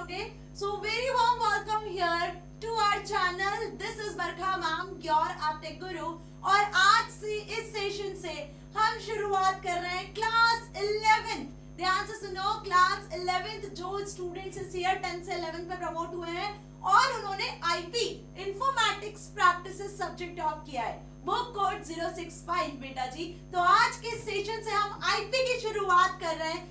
Okay, so very warm welcome here to our channel. This is Barkha ma'am, your आपटेक गुरु। और आज से इस session से हम शुरुआत कर रहे हैं क्लास 11th। ध्यान से सुनो, क्लास 11th जो स्टूडेंट्स इस ईयर 10 से 11th में प्रमोट हुए हैं और उन्होंने IP informatics practices subject top किया है, बुक कोड 065 बेटा जी। तो आज के सेशन से हम आईपी की शुरुआत कर रहे हैं,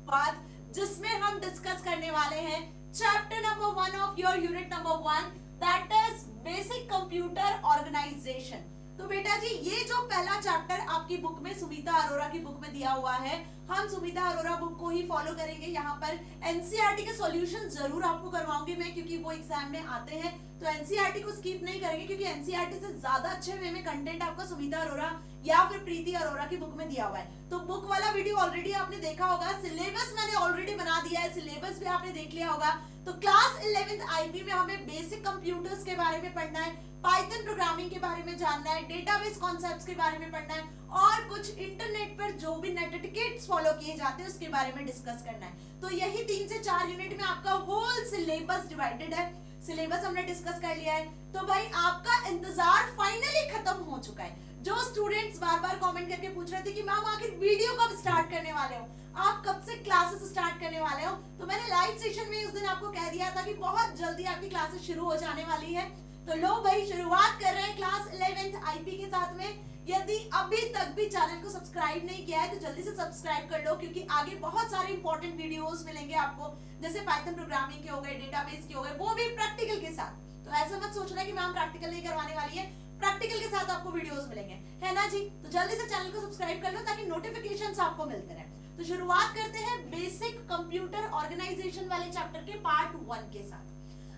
बात जिसमें हम डिस्कस करने वाले हैं chapter number 1 of your unit number 1, that is basic computer organisation. तो बेटा जी ये जो पहला चैप्टर आपकी बुक में, सुमिता अरोरा की बुक में दिया हुआ है, हम सुमिता अरोरा बुक को ही फॉलो करेंगे। यहाँ पर एनसीईआरटी के सॉल्यूशन जरूर आपको करवाऊंगी मैं, क्योंकि वो एग्जाम में आते हैं। तो एनसीईआरटी को स्किप नहीं करेंगे, क्योंकि एनसीईआरटी से ज्यादा अच्छे वे में कंटेंट आपका सुमिता अरोरा या फिर प्रीति अरोरा की बुक में दिया हुआ है। तो बुक वाला वीडियो ऑलरेडी आपने देखा होगा, सिलेबस मैंने ऑलरेडी बना दिया है, सिलेबस भी आपने देख लिया होगा। तो क्लास 11th आईपी में हमें बेसिक कंप्यूटर्स के बारे में पढ़ना है, पाइथन प्रोग्रामिंग के बारे में जानना है, डेटाबेस कॉन्सेप्ट्स के बारे में पढ़ना है और कुछ इंटरनेट पर जो भी नेट एटिकेट्स फॉलो किए जाते हैं उसके बारे में डिस्कस करना है। तो यही 3 से 4 यूनिट में आपका होल सिलेबस डिवाइडेड है। सिलेबस हमने डिस्कस कर लिया है। तो भाई आपका इंतजार फाइनली खत्म हो चुका है। जो स्टूडेंट्स बार बार कमेंट करके पूछ रहे थे कि मैम आखिर वीडियो कब स्टार्ट करने वाले हो, आप कब से क्लासेस स्टार्ट करने वाले हो, तो मैंने लाइव सेशन में उस दिन आपको कह दिया था कि बहुत जल्दी आपकी क्लासेस शुरू हो जाने वाली है। तो लो भाई शुरुआत कर रहे हैं क्लास 11th आईपी के साथ में। यदि अभी तक भी चैनल को सब्सक्राइब नहीं किया है तो जल्दी से सब्सक्राइब कर लो, क्योंकि आगे बहुत सारे इंपॉर्टेंट वीडियोस मिलेंगे आपको, जैसे पाइथन प्रोग्रामिंग के हो गए, डेटाबेस के हो गए, वो भी प्रैक्टिकल के साथ। तो ऐसा मत सोचना कि मैम प्रैक्टिकल नहीं करवाने वाली है, प्रैक्टिकल के साथ आपको वीडियोस मिलेंगे, है ना जी। तो जल्दी से चैनल को सब्सक्राइब कर लो ताकि नोटिफिकेशंस आपको मिलते रहे। तो शुरुआत करते हैं बेसिक कंप्यूटर ऑर्गेनाइजेशन वाले चैप्टर के पार्ट 1 के साथ।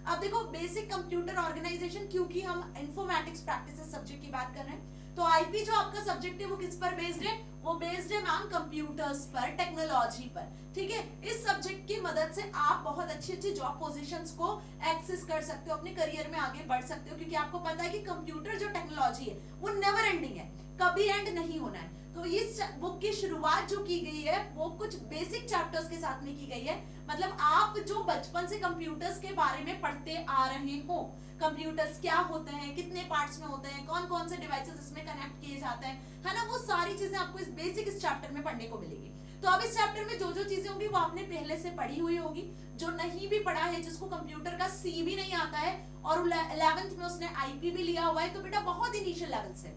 अब देखो बेसिक कंप्यूटर ऑर्गेनाइजेशन, क्योंकि हम इंफॉर्मेटिक्स प्रैक्टिसेस सब्जेक्ट की बात कर रहे हैं, तो आईपी जो आपका सब्जेक्ट है वो किस पर बेस्ड है, वो बेस्ड है मैम कंप्यूटर्स पर, टेक्नोलॉजी पर। ठीक है, इस सब्जेक्ट की मदद से आप बहुत अच्छी अच्छी जॉब पोजीशंस को एक्सेस कर सकते हो, अपने करियर में आगे बढ़ सकते हो, क्योंकि आपको पता है कि कंप्यूटर जो टेक्नोलॉजी है वो नेवर एंडिंग है, कभी एंड नहीं होना है। तो इस बुक की शुरुआत जो की गई है वो कुछ बेसिक चैप्टर्स के साथ में की गई है। मतलब आप जो बचपन से कंप्यूटर्स के बारे में पढ़ते आ रहे हो, कंप्यूटर्स क्या होते हैं, कितने पार्ट्स में होते हैं, कौन कौन से डिवाइसेस इसमें कनेक्ट किए जाते हैं, है ना, वो सारी चीजें आपको इस बेसिक इस चैप्टर में पढ़ने को मिलेगी। तो अब इस चैप्टर में जो जो चीजें होंगी वो आपने पहले से पढ़ी हुई होगी। जो नहीं भी पढ़ा है, जिसको कंप्यूटर का सी भी नहीं आता है और 11th में उसने आईपी भी लिया हुआ है, तो बेटा बहुत इनिशियल लेवल से,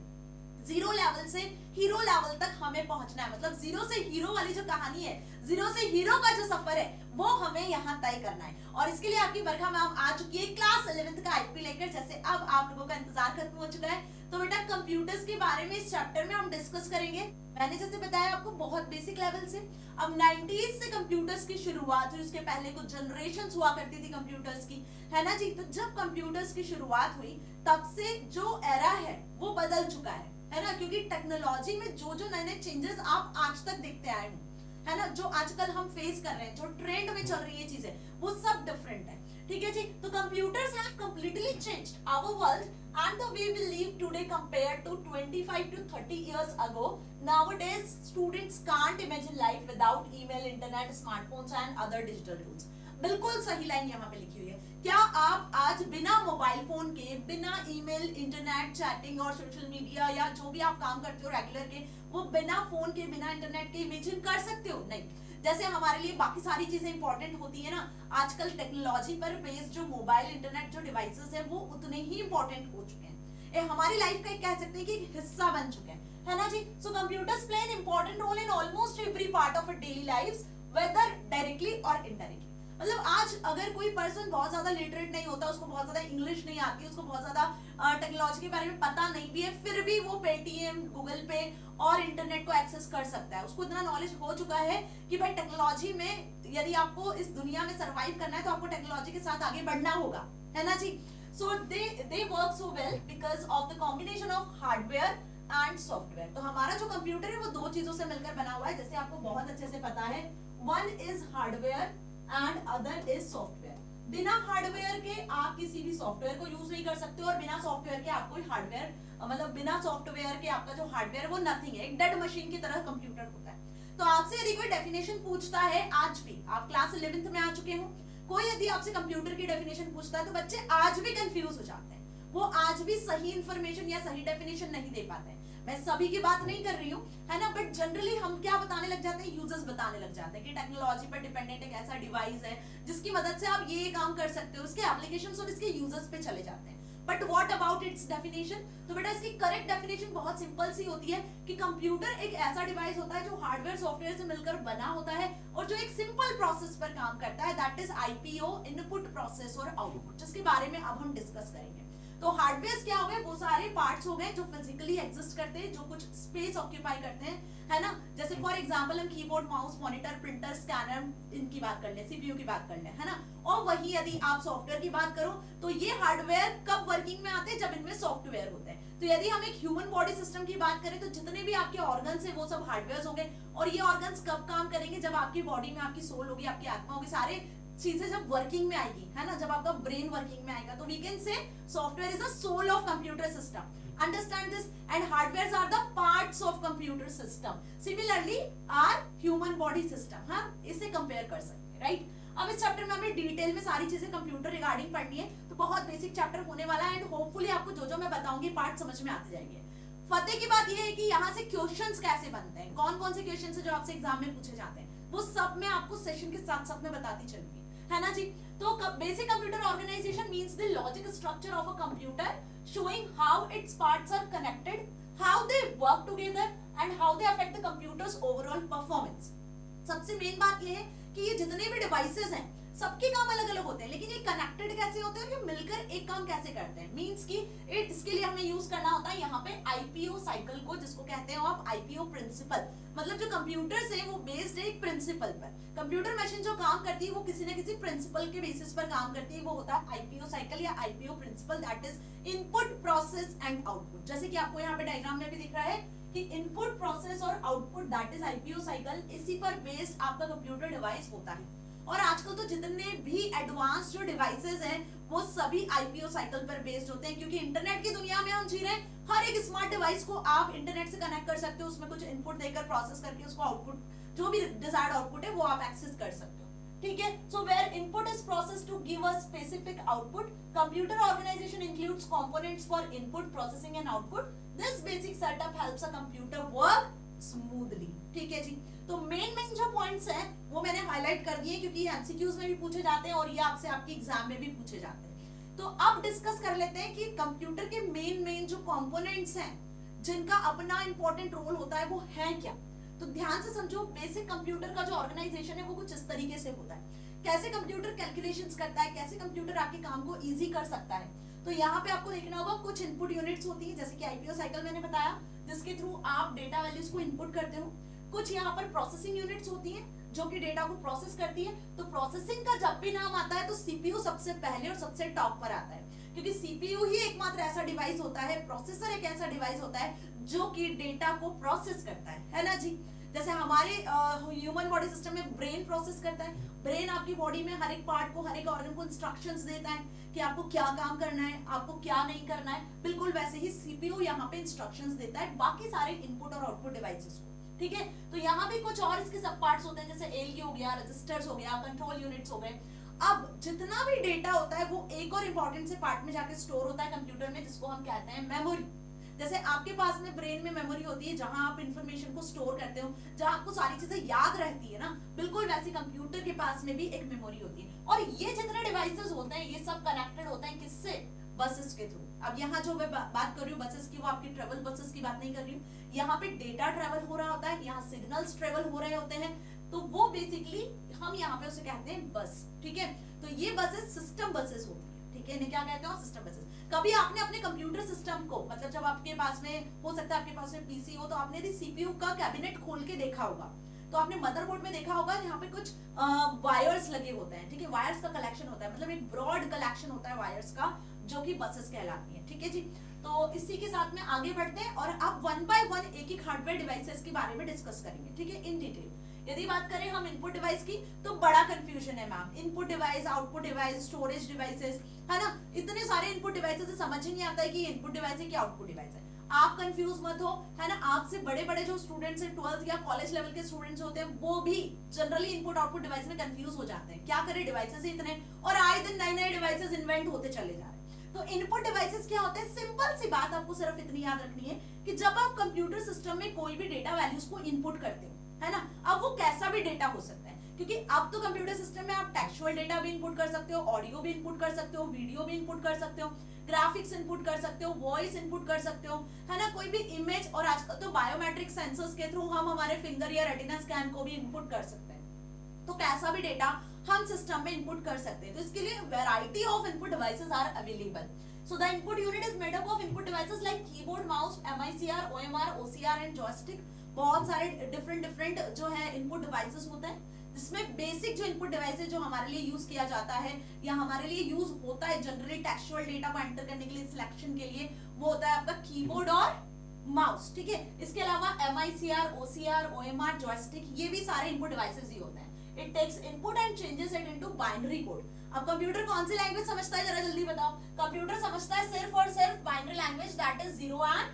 0 लेवल से हीरो लेवल तक हमें पहुंचना है। मतलब 0 से हीरो वाली जो कहानी है, 0 से हीरो का जो सफर है वो हमें यहाँ तय करना है। और इसके लिए आपकी बरखा मैम आ चुकी है क्लास 11th का आईपी लेकर। जैसे अब आप लोगों का इंतजार खत्म हो चुका है, तो बेटा कंप्यूटर्स के बारे में इस चैप्टर में हम डिस्कस करेंगे। मैंने जैसे बताया आपको बहुत बेसिक लेवल से। अब 90s से कंप्यूटर्स की शुरुआत हुई, उसके पहले कुछ जनरेशंस हुआ करती थी कंप्यूटर्स की, है ना जी। तो जब कंप्यूटर्स की शुरुआत हुई तब से जो एरा है वो बदल चुका है ना, क्योंकि टेक्नोलॉजी में जो जो नए नए चेंजेस आप आज तक देखते आए हो, है ना, जो आजकल हम फेस कर रहे हैं, जो ट्रेंड में चल रही है चीजें, वो सब डिफरेंट है। ठीक है जी। तो computers have completely changed our world and the way we live today compared to 25 to 30 years ago. Nowadays students can't imagine life without email, internet, smartphones and other digital tools. बिल्कुल सही line यहाँ पे लिखी हुई है। क्या आप आज बिना मोबाइल फोन के, बिना ईमेल, इंटरनेट, चैटिंग और सोशल मीडिया या जो भी आप काम करते हो रेगुलर के, वो बिना फोन के, बिना इंटरनेट के इमेजिन कर सकते हो? नहीं। जैसे हमारे लिए बाकी सारी चीजें इंपॉर्टेंट होती है ना, आजकल टेक्नोलॉजी पर बेस्ड जो मोबाइल, इंटरनेट, जो डिवाइसेस है वो उतने ही इंपॉर्टेंट हो चुके हैं। ये हमारी लाइफ का एक कह सकते हैं कि एक हिस्सा बन चुके हैं, है ना जी। So computers play an important role in almost every part of a daily life, whether directly और इनडायरेक्टली। मतलब आज अगर कोई पर्सन बहुत ज्यादा लिटरेट नहीं होता, उसको बहुत ज्यादा इंग्लिश नहीं आती, उसको बहुत ज्यादा टेक्नोलॉजी के बारे में पता नहीं भी है, फिर भी वो पेटीएम, गूगल पे और इंटरनेट को एक्सेस कर सकता है। उसको इतना नॉलेज हो चुका है कि भाई टेक्नोलॉजी में यदि आपको इस दुनिया में सरवाइव करना है तो आपको टेक्नोलॉजी के साथ आगे बढ़ना होगा, है ना जी। So they work so well because of the combination of hardware and software. तो हमारा जो कंप्यूटर है वो 2 चीजों से मिलकर बना हुआ है, जैसे आपको बहुत अच्छे से पता है। One is hardware and other is software. बिना हार्डवेयर के आप किसी भी सॉफ्टवेयर को यूज नहीं कर सकते, और बिना सॉफ्टवेयर के आप कोई हार्डवेयर, मतलब बिना सॉफ्टवेयर के आपका जो हार्डवेयर वो नथिंग है, एक डेड मशीन की तरह कंप्यूटर होता है। तो आपसे यदि कोई डेफिनेशन पूछता है, आज भी आप क्लास 11th में आ चुके हो, कोई यदि आपसे कंप्यूटर की डेफिनेशन पूछता है तो बच्चे आज भी कंफ्यूज हो जाते हैं, वो आज भी सही इंफॉर्मेशन या सही डेफिनेशन नहीं दे पाते हैं। मैं सभी की बात नहीं कर रही हूँ, है ना, बट जनरली हम क्या बताने लग जाते हैं, यूजर्स बताने लग जाते हैं कि टेक्नोलॉजी पर डिपेंडेंट एक ऐसा डिवाइस है जिसकी मदद से आप ये काम कर सकते हो, उसके एप्लीकेशंस और इसके यूजर्स पे चले जाते हैं। But what about it's definition? तो बेटा इसकी करेक्ट डेफिनेशन बहुत सिंपल सी होती है कि कंप्यूटर एक ऐसा डिवाइस होता है जो हार्डवेयर सॉफ्टवेयर से मिलकर बना होता है और जो एक सिंपल प्रोसेस पर काम करता है, that is IPO, input process और आउटपुट, जिसके बारे में अब हम डिस्कस करेंगे। तो हार्डवेयर क्या हो गए, वो सारे पार्ट्स हो गए जो फिजिकली एग्जिस्ट करते हैं, जो कुछ स्पेस ऑक्यूपाई करते हैं, है ना। जैसे फॉर एग्जांपल हम keyboard, mouse, monitor, printer, scanner, इनकी बात कर ले, सीपीयू की बात कर ले, है ना। और वही यदि आप सॉफ्टवेयर की बात करो तो ये हार्डवेयर कब वर्किंग में आते हैं, जब इनमें सॉफ्टवेयर होते हैं। तो यदि हम एक ह्यूमन बॉडी सिस्टम की बात करें तो जितने भी आपके ऑर्गन्स हैं वो सब हार्डवेयर होंगे, और ये ऑर्गन्स कब काम करेंगे, जब आपकी बॉडी में आपकी सोल होगी, आपकी आत्मा होगी, सारे चीजें जब वर्किंग में आएगी, है ना, जब आपका ब्रेन वर्किंग में आएगा, तो we can say software is the soul of computer system. Understand this, and hardwares are the parts of computer system. Similarly, our human body system, हाँ, इसे कंपेयर कर सकते हैं, राइट। अब इस चैप्टर में हमें डिटेल में सारी चीजें कंप्यूटर रिगार्डिंग पढ़नी है, तो बहुत बेसिक चैप्टर होने वाला है, एंड होपफुली आपको जो जो मैं बताऊंगी पार्ट समझ में आते जाएंगे। फतेह की बात यह है कि यहाँ से क्वेश्चंस कैसे बनते हैं, कौन कौन से क्वेश्चंस है जो आपसे एग्जाम में पूछे जाते हैं, वो सब मैं आपको सेशन के साथ साथ में बताती चलूंगी, है ना जी। तो basic computer organisation means the logic structure of a computer showing how its parts are connected, how they work together and how they affect the computer's overall performance। सबसे मेन बात ये है कि ये जितने भी डिवाइसेस हैं सबके काम अलग अलग होते हैं, लेकिन ये कनेक्टेड कैसे होते हैं, ये मिलकर एक काम कैसे करते हैं। मींस कि इसके लिए हमें यूज करना होता है यहाँ पे आईपीओ साइकिल को, जिसको कहते हैं आप आईपीओ प्रिंसिपल। मतलब जो कंप्यूटर्स है वो बेस्ड है एक प्रिंसिपल पर। कंप्यूटर मशीन जो काम करती है वो किसी न किसी प्रिंसिपल के बेसिस पर काम करती है, वो होता है आईपीओ साइकिल या IPO principle, that is input, process and output. जैसे कि आपको यहाँ पे डायग्राम में भी दिख रहा है कि इनपुट, प्रोसेस और output that is IPO cycle, इसी पर बेस्ड आपका कंप्यूटर डिवाइस होता है। और आजकल तो जितने भी एडवांस जो डिवाइसेस हैं वो सभी आईपीओ साइकिल पर बेस्ड होते हैं, क्योंकि इंटरनेट की दुनिया में हम जी रहे हैं। हर एक स्मार्ट डिवाइस को आप इंटरनेट से कनेक्ट कर सकते हो, उसमें कुछ इनपुट देकर प्रोसेस करके उसको आउटपुट, जो भी डिजायर्ड आउटपुट है वो आप एक्सेस कर सकते हो, ठीक है। So where input is processed to give a specific output, computer organisation includes components for input, processing and output. This basic setup helps a computer work smoothly, ठीक है जी। तो मेन जो पॉइंट्स हैं वो मैंने हाईलाइट कर दिए, क्योंकि ये एमसीक्यूज में भी पूछे जाते हैं और ये आपसे आपके एग्जाम में भी पूछे जाते हैं। तो अब डिस्कस कर लेते हैं कि कंप्यूटर के मेन जो कंपोनेंट्स हैं जिनका अपना इंपॉर्टेंट रोल होता है वो है क्या। तो ध्यान से समझो, बेसिक कंप्यूटर का जो ऑर्गेनाइजेशन है वो कुछ इस तरीके से होता है। कैसे कंप्यूटर कैलकुलेशंस करता है, कैसे कंप्यूटर आपके काम को इजी कर सकता है। तो यहाँ पे आपको देखना होगा कुछ इनपुट यूनिट्स होती है, जैसे कि आईपीओ साइकिल मैंने बताया, जिसके थ्रू आप डेटा वैल्यूज को इनपुट करते हो। कुछ यहाँ पर प्रोसेसिंग यूनिट्स होती हैं जो कि डेटा को प्रोसेस करती है। तो प्रोसेसिंग का जब भी नाम आता है तो सीपीयू सबसे पहले और सबसे टॉप पर आता है, क्योंकि सीपीयू ही एकमात्र ऐसा डिवाइस होता है, प्रोसेसर एक ऐसा डिवाइस होता है जो कि डेटा को प्रोसेस करता है ना जी। जैसे हमारे ह्यूमन बॉडी सिस्टम में ब्रेन प्रोसेस करता है। ब्रेन आपकी बॉडी में हर एक पार्ट को, हर एक ऑर्गन को इंस्ट्रक्शंस देता है कि आपको क्या काम करना है, आपको क्या नहीं करना है। बिल्कुल वैसे ही सीपीयू यहाँ पे इंस्ट्रक्शंस देता है बाकी सारे इनपुट और आउटपुट डिवाइसेस को, ठीक है। तो यहाँ भी कुछ और इसके सब पार्ट्स होते हैं, जैसे एलयू हो गया, रजिस्टर्स हो गया, कंट्रोल यूनिट्स हो गए। अब जितना भी डेटा होता है वो एक और इंपॉर्टेंट से पार्ट में जाके स्टोर होता है कंप्यूटर में, जिसको हम कहते हैं मेमोरी। जैसे आपके पास में ब्रेन में मेमोरी होती है जहां आप इंफॉर्मेशन को स्टोर करते हो, जहां आपको सारी चीजें याद रहती है ना, बिल्कुल वैसे कंप्यूटर के पास में भी एक मेमोरी होती है। और ये जितने डिवाइसेस होते हैं ये सब कनेक्टेड होते हैं किससे, बसेस के थ्रू। अब यहाँ जो मैं बात कर रही हूँ बसेस की, वो आपकी ट्रेवल बसेस की बात नहीं कर रही हूँ। यहाँ पे डेटा ट्रेवल हो रहा होता है, यहाँ सिग्नल्स ट्रेवल हो रहे होते हैं, तो वो बेसिकली हम यहाँ पे उसे कहते हैं बस, ठीक है। तो ये बसेस सिस्टम बसेस होती है, ठीक है। इन्हें क्या कहते हैं, सिस्टम बसेस। कभी आपने अपने कंप्यूटर सिस्टम को, मतलब जब आपके पास में हो सकता है आपके पास में पीसी हो, तो आपने यदि सीपीयू का कैबिनेट खोल के देखा होगा तो आपने मदरबोर्ड में देखा होगा यहाँ पे कुछ वायर्स लगे होते हैं, ठीक है। वायर्स का कलेक्शन होता है, मतलब एक ब्रॉड कलेक्शन होता है वायर्स का, जो कि बसेस कहलाती है, ठीक है जी। तो इसी के साथ में आगे बढ़ते हैं और अब वन बाय वन एक एक हार्डवेयर डिवाइसेस के बारे में डिस्कस करेंगे, ठीक है, इन डिटेल। यदि बात करें हम इनपुट डिवाइस की तो बड़ा कंफ्यूजन है ma'am. Input device, output device, storage devices, है ना, इतने सारे इनपुट डिवाइसेस से समझ ही नहीं आता है कि इनपुट डिवाइस है कि आउटपुट डिवाइस है। आप कंफ्यूज मत हो, है ना। आपसे बड़े बड़े जो स्टूडेंट्स हैं, 12th या कॉलेज लेवल के स्टूडेंट्स होते हैं, वो भी जनरली इनपुट आउटपुट डिवाइस में कंफ्यूज हो जाते हैं। क्या करें, डिवाइसेस ही इतने, और आए दिन नए नए डिवाइसेस इन्वेंट होते चले जा रहे हैं। तो इनपुट डिवाइसेस क्या होते हैं, सिंपल सी बात आपको सिर्फ इतनी याद रखनी है कि जब आप कंप्यूटर सिस्टम में कोई भी डेटा वैल्यूज को इनपुट करते हो, है ना, अब वो कैसा भी डेटा हो सकता है, क्योंकि अब तो कंप्यूटर सिस्टम में आप टेक्सचुअल डेटा भी इनपुट कर सकते हो, ऑडियो भी इनपुट कर सकते हो, वीडियो भी इनपुट कर सकते हो, ग्राफिक्स इनपुट कर सकते हो, वॉइस इनपुट कर सकते हो, है ना, कोई भी इमेज, और आजकल तो बायोमेट्रिक सेंसर्स के थ्रू हम हमारे फिंगर या रेटिना स्कैन को भी इनपुट कर सकते हैं। तो कैसा भी डेटा हम सिस्टम में इनपुट कर सकते हैं। तो इसके लिए variety of input devices are available. So the input unit is made up of input devices like keyboard, mouse, MICR, OMR, OCR and joystick। बहुत सारे डिफरेंट जो है इनपुट डिवाइसेस होते हैं, जिसमें बेसिक जो इनपुट डिवाइस है जो हमारे लिए यूज किया जाता है या हमारे लिए यूज होता है जनरली टेक्सचुअल डेटा को एंटर करने के लिए, सिलेक्शन के लिए, वो होता है आपका कीबोर्ड और माउस, ठीक है। इसके अलावा MICR, OCR, OMR, जॉयस्टिक, ये भी सारे इनपुट डिवाइसेस ही होते हैं। It takes input and changes it into binary code। अब कंप्यूटर कौन सी लैंग्वेज समझता है, जरा जल्दी बताओ। कंप्यूटर समझता है सिर्फ और सिर्फ binary language, that is 0 and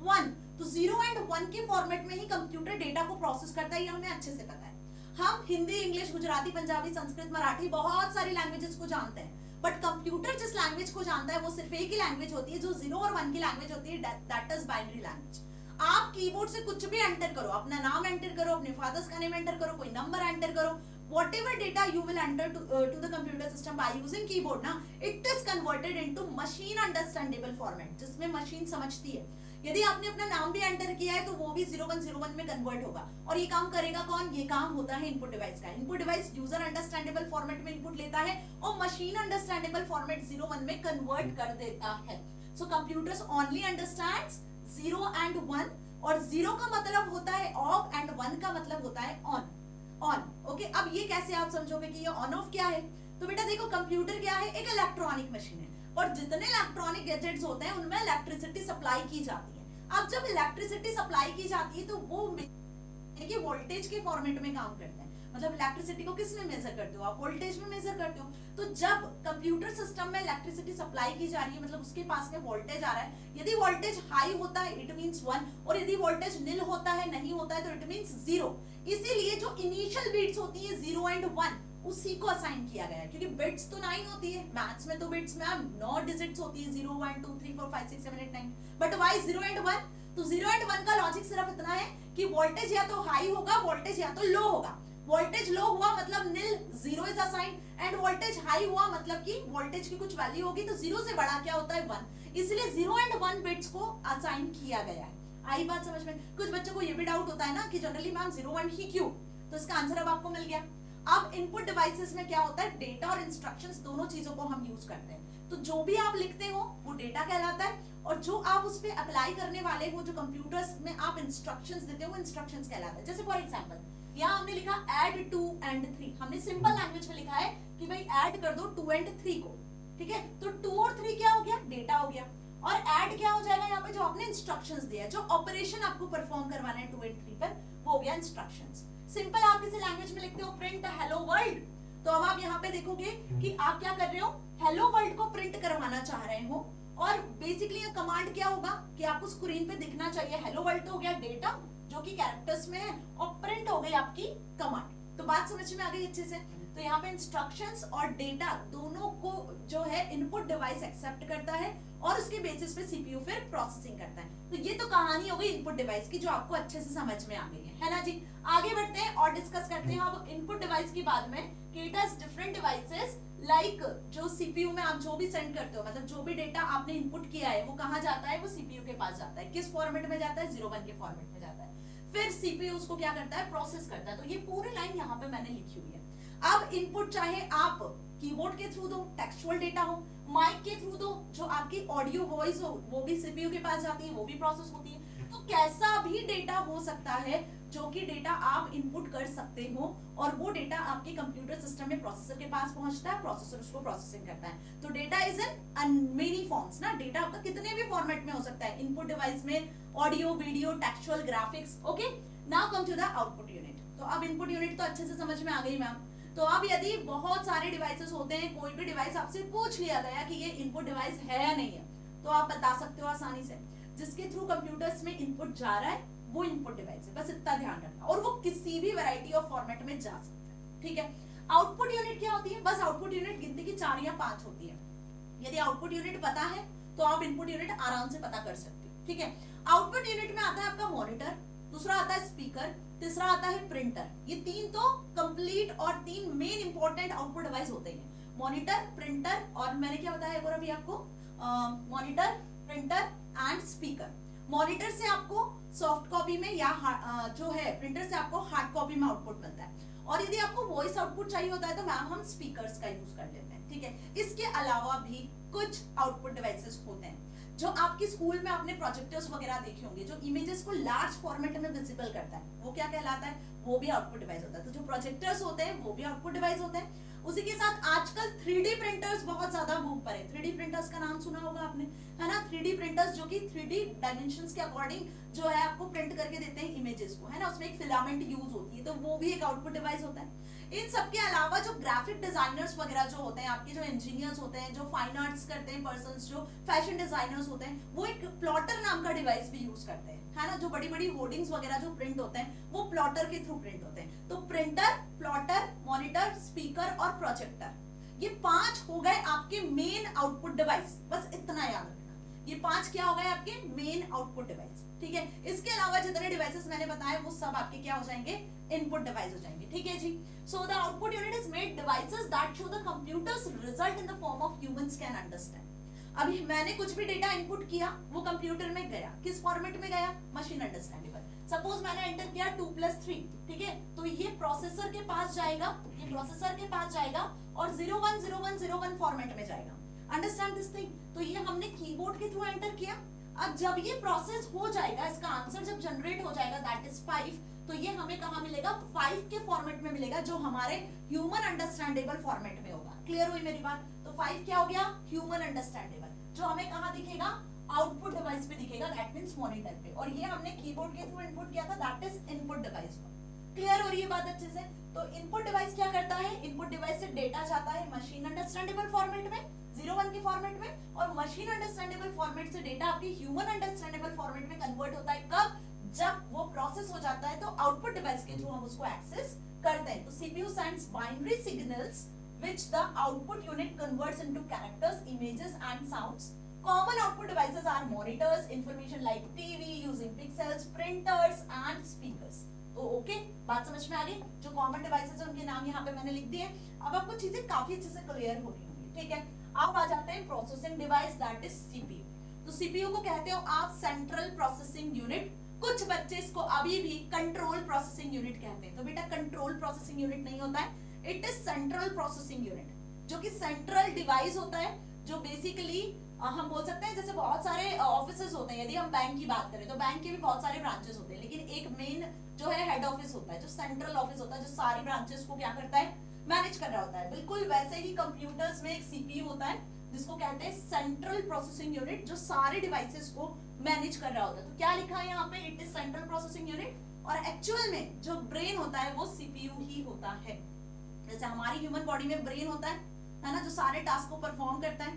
1। तो 0 and 1 के फॉर्मेट में ही कंप्यूटर डेटा को प्रोसेस करता है, ये हमें अच्छे से पता है। हम हिंदी, इंग्लिश, गुजराती, पंजाबी, संस्कृत, मराठी, बहुत सारी लैंग्वेजेस को जानते हैं, बट कंप्यूटर जिस लैंग्वेज को जानता है वो सिर्फ एक ही लैंग्वेज होती है, जो 0 और 1 की लैंग्वेज होती है, दैट इज बाइनरी लैंग्वेज। आप कीबोर्ड से कुछ भी एंटर करो, अपना नाम एंटर करो, अपने फादर्स का नेम एंटर करो, कोई नंबर एंटर करो, whatever data you will enter to the computer system by using keyboard ना, it is converted into machine understandable format, जिसमें मशीन समझती है। यदि आपने अपना नाम भी एंटर किया है तो वो भी 0101 में कन्वर्ट होगा। और ये काम करेगा कौन, ये काम होता है इनपुट डिवाइस का। Input device user understandable format में इनपुट लेता है और मशीन अंडरस्टैंडेबल फॉर्मेट 01 में कन्वर्ट कर देता है। सो कंप्यूटर्स ओनली अंडरस्टैंड्स 0 and 1, और 0 का मतलब होता है ऑफ एंड 1 का मतलब होता है ऑन। On, okay. अब ये कैसे आप समझोगे कि ये ऑन ऑफ क्या है, तो बेटा देखो, कंप्यूटर क्या है, एक इलेक्ट्रॉनिक मशीन है, और जितने इलेक्ट्रॉनिक गैजेट्स होते हैं उनमें इलेक्ट्रिसिटी सप्लाई की जाती है। अब जब इलेक्ट्रिसिटी सप्लाई की जाती है तो वो वोल्टेज के फॉर्मेट में काम करते हैं। मतलब इलेक्ट्रिसिटी को किस में मेजर करते हो आप, वोल्टेज में मेजर करते हो। तो जब कंप्यूटर सिस्टम में इलेक्ट्रिसिटी सप्लाई की जा रही है, मतलब उसके पास में वोल्टेज आ रहा है, यदि वोल्टेज हाई होता है इट मींस 1, और यदि वोल्टेज निल होता है, नहीं होता है, तो इट मींस 0। इसीलिए जो इनिशियल बिट्स होती है 0 and 1, उसी को असाइन किया गया है, क्योंकि बिट्स तो 9 होती है, मैथ्स में तो बिट्स में 9 डिजिट्स होती है, 0 1 2 3 4 5 6 7 8 9, बट व्हाई 0 and 1? तो 0 and 1 का लॉजिक सिर्फ इतना है कि वोल्टेज या तो हाई होगा, वोल्टेज या तो लो होगा। वोल्टेज लो हुआ मतलब निल, 0 is assign, end voltage high हुआ मतलब कि वोल्टेज की कुछ वैल्यू होगी, तो 0 से बड़ा क्या होता है 1, इसलिए 0 and 1 बिट्स को असाइन किया गया है। आई बात समझ में? कुछ बच्चों को ये भी डाउट होता है ना कि जनरली मैम 0 1 ही क्यों, तो इसका आंसर अब आपको मिल गया। अब इनपुट डिवाइसेस में क्या होता है, डेटा और इंस्ट्रक्शंस दोनों चीजों को हम यूज करते हैं। तो जो भी आप लिखते हो वो डेटा कहलाता है, और जो आप उस पे अप्लाई करने वाले हो, जो कंप्यूटर्स में आप इंस्ट्रक्शंस देते हो, वो इंस्ट्रक्शंस कहलाता है। जैसे फॉर एग्जांपल यहाँ हमने लिखा ऐड 2 and 3, हमने सिंपल लैंग्वेज में लिखा है कि भाई ऐड कर दो 2 and 3 को, ठीक है। तो 2 और 3 क्या हो गया, डेटा हो गया, और ऐड क्या हो जाएगा यहाँ पे, जो आपने इंस्ट्रक्शंस दिया है, जो ऑपरेशन आपको परफॉर्म करवाना है 2 and 3 पर, वो हो गया इंस्ट्रक्शंस। सिंपल आप किसी लैंग्वेज में लिखते हो प्रिंट हेलो वर्ल्ड, तो अब आप यहाँ पे देखोगे कि आप क्या कर रहे हो, हेलो वर्ल्ड को प्रिंट करवाना चाह रहे हो, और बेसिकली ये कमांड क्या होगा कि आपको स्क्रीन पे दिखना चाहिए हेलो वर्ल्ड, तो हो गया डेटा जो कि कैरेक्टर्स में है, और प्रिंट हो गई आपकी कमांड। तो बात समझ में आ गई अच्छे से? तो यहाँ पे इंस्ट्रक्शंस और डेटा दोनों को जो है इनपुट डिवाइस एक्सेप्ट करता है, और उसके बेसिस पे सीपीयू फिर प्रोसेसिंग करता है। तो ये तो कहानी हो गई इनपुट डिवाइस की, जो आपको अच्छे से समझ में आ गई है ना जी। आगे बढ़ते हैं और डिस्कस करते हैं अब इनपुट डिवाइस के बाद में कि it has different devices, like जो सीपीयू में आप जो भी सेंड करते हो, मतलब जो भी डेटा आपने इनपुट किया है वो कहाँ जाता है, वो सीपीयू के पास जाता है। किस फॉर्मेट में जाता है, 01 के फॉर्मेट में जाता है। फिर सीपीयू उसको क्या करता है, प्रोसेस करता है। तो ये पूरी लाइन यहाँ पे मैंने लिखी हुई है। अब इनपुट चाहे आप कीबोर्ड के थ्रू दो, टेक्सचुअल डेटा हो, माइक के थ्रू दो, जो आपकी ऑडियो वॉइस हो, वो भी सीपीयू के पास जाती है, वो भी प्रोसेस होती है। तो कैसा भी डेटा हो सकता है जो कि डेटा आप इनपुट कर सकते हो, और वो डेटा आपके कंप्यूटर सिस्टम में प्रोसेसर के पास पहुंचता है, प्रोसेसर उसको प्रोसेसिंग करता है। तो data is in many forms ना, डेटा आपका कितने भी फॉर्मेट में हो सकता है इनपुट डिवाइस में, audio, video, textual, graphics. Okay, now come to the output unit. तो अब इनपुट यूनिट तो अच्छे से समझ में आ गई मैम। तो अब यदि बहुत सारे डिवाइसेस होते हैं, कोई भी डिवाइस आपसे पूछ लिया गया कि ये इनपुट डिवाइस है या नहीं है, तो आप बता सकते हो आसानी से। जिसके थ्रू कंप्यूटर्स में इनपुट जा रहा है वो इनपुट डिवाइस है, बस इतना ध्यान रखना। और वो किसी भी वैरायटी ऑफ फॉर्मेट में जा सकता है, ठीक है। आउटपुट यूनिट क्या होती है? बस आउटपुट यूनिट गिनती की 4 या 5 होती है। यदि आउटपुट यूनिट पता है तो आप इनपुट यूनिट आराम से पता कर सकते हो, ठीक है। आउटपुट यूनिट में आता है आपका मॉनिटर, दूसरा आता है स्पीकर, तीसरा आता है प्रिंटर। ये 3 तो कंप्लीट और 3 मेन इंपॉर्टेंट आउटपुट डिवाइस होते हैं, मॉनिटर, प्रिंटर और मैंने क्या बताया और अभी आपको monitor, printer and speaker. Monitor से आपको सॉफ्ट कॉपी में या जो है प्रिंटर से आपको हार्ड कॉपी में आउटपुट मिलता है। और यदि आपको वॉइस आउटपुट चाहिए होता है तो मैम हम स्पीकर्स का यूज कर लेते हैं, ठीक है। इसके अलावा भी कुछ आउटपुट डिवाइसेस होते हैं जो आपके स्कूल में आपने प्रोजेक्टर्स वगैरह देखे होंगे, जो इमेजेस को लार्ज फॉर्मेट में विजिबल करता है, वो क्या कहलाता है? वो भी आउटपुट डिवाइस होता है। तो जो प्रोजेक्टर्स होते हैं वो भी आउटपुट डिवाइस होते हैं। उसी के साथ आजकल 3D प्रिंटर्स बहुत ज्यादा बूम पर है। 3D प्रिंटर्स का नाम सुना होगा आपने, है ना। 3D प्रिंटर्स जो कि 3D डायमेंशंस के अकॉर्डिंग जो है आपको प्रिंट करके देते हैं इमेजेस को, है ना। उसमें एक फिलामेंट यूज होती है, तो वो भी एक आउटपुट डिवाइस होता है। इन सब के अलावा जो ग्राफिक डिजाइनर्स वगैरह जो होते हैं, आपके जो इंजीनियर्स होते हैं, जो फाइन आर्ट्स करते हैं पर्संस, जो फैशन डिजाइनर्स होते हैं, वो एक प्लॉटर नाम का डिवाइस भी यूज करते हैं, है ना। जो बड़ी बड़ी होर्डिंग्स वगैरह जो प्रिंट होते हैं वो प्लॉटर के थ्रू प्रिंट होते हैं। तो प्रिंटर, प्लॉटर, मॉनिटर, स्पीकर और प्रोजेक्टर, ये 5 हो गए आपके मेन आउटपुट डिवाइस। बस इतना याद रखना, ये 5 क्या हो गए आपके मेन आउटपुट डिवाइस, ठीक है। इसके अलावा जितने डिवाइसेस मैंने बताए वो सब आपके क्या हो जाएंगे? इनपुट डिवाइस हो जाएंगे, ठीक है जी। So the output unit is made devices that show the computers result in the form of humans can understand. अभी मैंने कुछ भी डेटा इनपुट किया, वो कंप्यूटर में गया, किस फॉर्मेट में गया? Machine understandable. सपोज मैंने एंटर किया 2 + 3, ठीक है, तो ये प्रोसेसर के पास जाएगा, ये प्रोसेसर के पास जाएगा और 010101 फॉर्मेट में जाएगा। Understand this thing? तो ये हमने कीबोर्ड के थ्रू एंटर किया। अब जब ये प्रोसेस हो जाएगा, इसका आंसर जब जनरेट हो जाएगा दैट इज 5, तो ये हमें कहां मिलेगा? 5 के फॉर्मेट में मिलेगा, जो हमारे ह्यूमन अंडरस्टैंडेबल फॉर्मेट में होगा। क्लियर हुई मेरी बात? तो 5 क्या हो गया? ह्यूमन अंडरस्टैंडेबल, जो हमें कहां दिखेगा? आउटपुट डिवाइस पे दिखेगा, दैट मींस मॉनिटर पे। और ये हमने कीबोर्ड के थ्रू इनपुट किया था, that is input device. Clear हो रही है बात अच्छे से? तो इनपुट डिवाइस क्या करता है? इनपुट डिवाइस से डेटा जाता है मशीन अंडरस्टैंडेबल फॉर्मेट में, 01 के फॉर्मेट में, और मशीन अंडरस्टैंडेबल फॉर्मेट से डेटा आपके ह्यूमन अंडरस्टैंडेबल फॉर्मेट में कन्वर्ट होता है। कब? जब वो प्रोसेस हो जाता है तो आउटपुट डिवाइस के थ्रू हम उसको एक्सेस करते हैं। तो CPU sends binary signals which the output unit converts into characters, images and sounds. Common output devices are monitors, information like TV, using pixels, printers and speakers. तो okay, बात समझ में आ गई? जो कॉमन डिवाइसेस है उनके नाम यहाँ पे मैंने लिख दिए। अब आपको चीजें काफी अच्छे से क्लियर हो रही होंगी, ठीक है। अब आ जाते हैं processing device, that is CPU. तो सीपीयू को कहते हो आप सेंट्रल प्रोसेसिंग यूनिट। कुछ बच्चे इसको अभी भी कंट्रोल प्रोसेसिंग यूनिट कहते हैं। तो बेटा कंट्रोल प्रोसेसिंग यूनिट नहीं होता है, it is central processing unit, जो कि सेंट्रल डिवाइस होता है, जो बेसिकली हम बोल सकते हैं जैसे बहुत सारे ऑफिसेज होते हैं। यदि हम बैंक की बात करें तो बैंक के भी बहुत सारे ब्रांचेस होते हैं, लेकिन एक मेन जो है हेड ऑफिस होता है, जो सेंट्रल ऑफिस होता है, जो सारी ब्रांचेस को क्या करता है? मैनेज कर रहा होता है। बिल्कुल वैसे ही कंप्यूटर्स में एक सीपीयू होता है जिसको कहते हैं सेंट्रल प्रोसेसिंग यूनिट, जो सारे डिवाइसेस को मैनेज कर रहा होता है। तो क्या लिखा है यहाँ पे? It is central processing unit. और एक्चुअल में जो ब्रेन होता है वो सीपीयू ही होता है। जैसे हमारी ह्यूमन बॉडी में ब्रेन होता है ना, जो सारे टास्क को परफॉर्म करता है,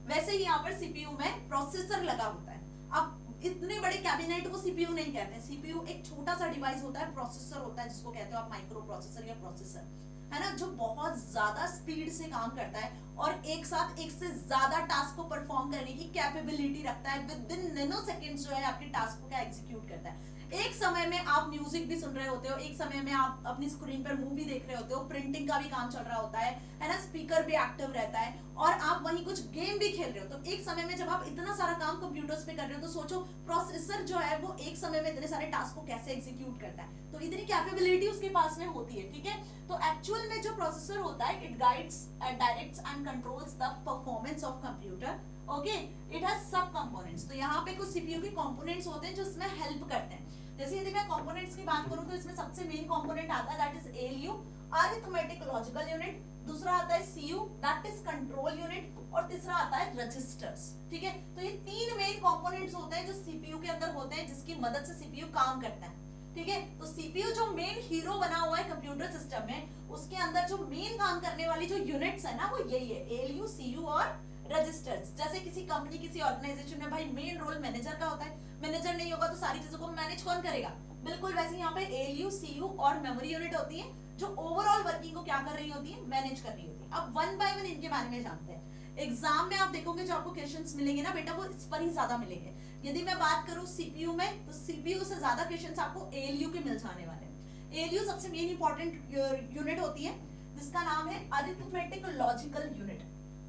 वैसे ही यहाँ पर सीपीयू में प्रोसेसर लगा होता है। अब इतने बड़े कैबिनेट को सीपीयू नहीं कहते हैं। सीपीयू एक छोटा सा डिवाइस होता है, प्रोसेसर होता है, जिसको कहते हो आप माइक्रो प्रोसेसर या प्रोसेसर, है ना, जो बहुत ज्यादा स्पीड से काम करता है और एक साथ एक से ज्यादा टास्क को परफॉर्म करने की कैपेबिलिटी रखता है। विद इन नैनो सेकंड्स जो है आपके टास्क को क्या एग्जीक्यूट करता है। एक समय में आप म्यूजिक भी सुन रहे होते हो, एक समय में आप अपनी स्क्रीन पर मूवी देख रहे होते हो, प्रिंटिंग का भी काम चल रहा होता है ना, स्पीकर भी एक्टिव रहता है, और आप वहीं कुछ गेम भी खेल रहे हो। तो एक समय में जब आप इतना सारा काम कंप्यूटर्स पे कर रहे हो तो सोचो प्रोसेसर जो है वो एक समय में इतने सारे टास्क को कैसे एग्जीक्यूट करता है। तो इतनी कैपेबिलिटी उसके पास में होती है, ठीक है। तो एक्चुअल में जो प्रोसेसर होता है, it guides, directs and controls the performance of computer. Okay, it has सब कंपोनेंट्स। तो यहाँ पे कुछ सीपीयू के कंपोनेंट्स होते हैं जो इसमें हेल्प करते हैं। जैसे यदि मैं कंपोनेंट्स की बात करूं तो इसमें सबसे मेन कंपोनेंट आता है that is ALU, arithmetic logical unit. दूसरा आता है CU, that is control unit, और तीसरा आता है रजिस्टर्स, ठीक है। तो ये 3 मेन कंपोनेंट्स होते हैं जो सीपीयू के अंदर होते हैं, जिसकी मदद से सीपीयू काम करता है, ठीक है। तो सीपीयू जो मेन हीरो बना हुआ है कंप्यूटर सिस्टम में, उसके अंदर जो मेन काम करने वाली जो यूनिट्स है ना, वो यही है, एएलयू, सीयू और रजिस्टर्स। जैसे किसी कंपनी किसी ऑर्गेनाइजेशन में भाई मेन रोल मैनेजर का होता है, मैनेजर नहीं होगा तो सारी चीजों को मैनेज कौन करेगा, बिल्कुल वैसे यहाँ पे एएलयू, सीयू और मेमोरी यूनिट होती है जो ओवरऑल वर्किंग को क्या कर रही होती है, मैनेज कर रही होती है। अब वन बाय वन इनके बारे में जानते हैं। एग्जाम में आप देखोगे जो आपको क्वेश्चंस मिलेंगे ना बेटा वो इस पर ही ज्यादा मिलेंगे। यदि मैं बात करूं सीपीयू में तो सीपीयू से ज्यादा क्वेश्चंस आपको एएलयू के मिल जाने वाले हैं। एएलयू सबसे मेन इंपॉर्टेंट यूनिट होती है जिसका नाम है अरिथमेटिक लॉजिकल यूनिट।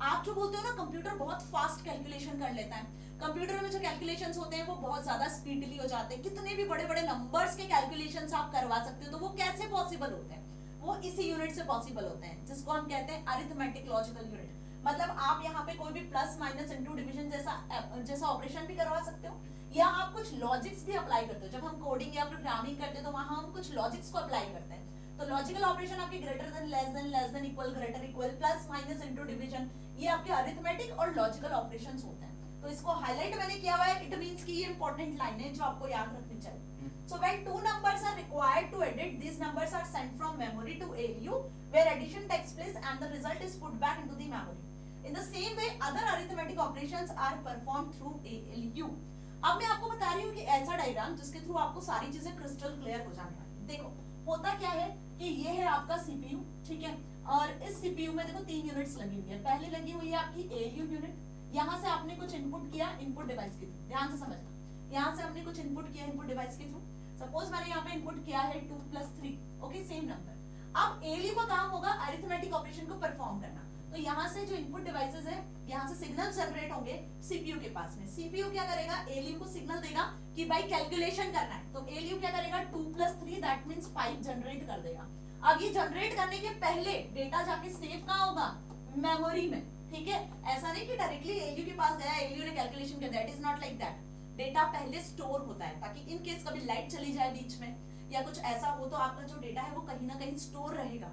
आप जो बोलते हो ना कंप्यूटर बहुत फास्ट कैलकुलेशन कर लेता है, कंप्यूटर में जो कैलकुलेशंस होते हैं वो बहुत ज्यादा स्पीडली हो जाते हैं, कितने भी बड़े बड़े नंबर्स के कैलकुलेशंस आप करवा सकते हो, तो वो कैसे पॉसिबल होते हैं, वो इसी यूनिट से पॉसिबल होते हैं जिसको हम कहते हैं अरिथमेटिक लॉजिकल यूनिट। मतलब आप यहाँ पे कोई भी प्लस माइनस इंटू डिवीजन जैसा ऑपरेशन भी करवा सकते हो, या आप कुछ लॉजिक्स भी अप्लाई करते हो। जब हम कोडिंग या प्रोग्रामिंग करते हैं तो वहां हम कुछ लॉजिक्स को अप्लाई करते हैं। तो लॉजिकल ऑपरेशन आपके greater than, less than, equal, greater, equal, plus minus into division, ये आपके अरिथमेटिक और लॉजिकल ऑपरेशंस होते हैं। तो इसको हाईलाइट मैंने किया हुआ है, इट मींस कि ये इंपॉर्टेंट लाइन है जो आपको याद रखनी चाहिए। So when two numbers are required to edit, these numbers are sent from memory to ALU, where addition takes place and the result is put back into the memory. In the same way, other arithmetic operations are performed through ALU. अब मैं आपको बता रही हूँ कि ऐसा diagram जिसके through आपको सारी चीजें क्रिस्टल क्लियर हो जाने वाली। देखो होता क्या है कि ये है आपका सीपीयू, ठीक है, और इस सीपीयू में देखो 3 यूनिट्स लगी हुई है। पहले लगी हुई है आपकी ALU यूनिट, यहाँ से आपने कुछ इनपुट किया इनपुट डिवाइस के थ्रू, ध्यान से समझना, यहाँ से हमने कुछ इनपुट किया इनपुट डिवाइस के थ्रू। सपोज मैंने यहाँ पे इनपुट किया है 2 + 3, ओके, सेम नंबर। अब एएलयू का काम होगा अरिथमेटिक ऑपरेशन को परफॉर्म करना। तो यहाँ से जो इनपुट डिवाइसेस है, यहाँ से सिग्नल जनरेट होंगे सीपीयू के पास में। सीपीयू क्या करेगा, एएलयू को सिग्नल देगा कि भाई कैलकुलेशन करना है। तो एएलयू क्या करेगा, 2 + 3 दैट मींस 5 जनरेट कर देगा। अब ये जनरेट करने के पहले डेटा जाके सेव कहाँ होगा, मेमोरी में, ठीक है। ऐसा नहीं कि डायरेक्टली एएलयू के पास गया, एएलयू ने कैलकुलेशन कर दिया, it is not like that. Data पहले स्टोर होता है ताकि इन केस कभी लाइट चली जाए बीच में या कुछ ऐसा हो तो आपका जो डेटा है वो कहीं ना कहीं स्टोर रहेगा,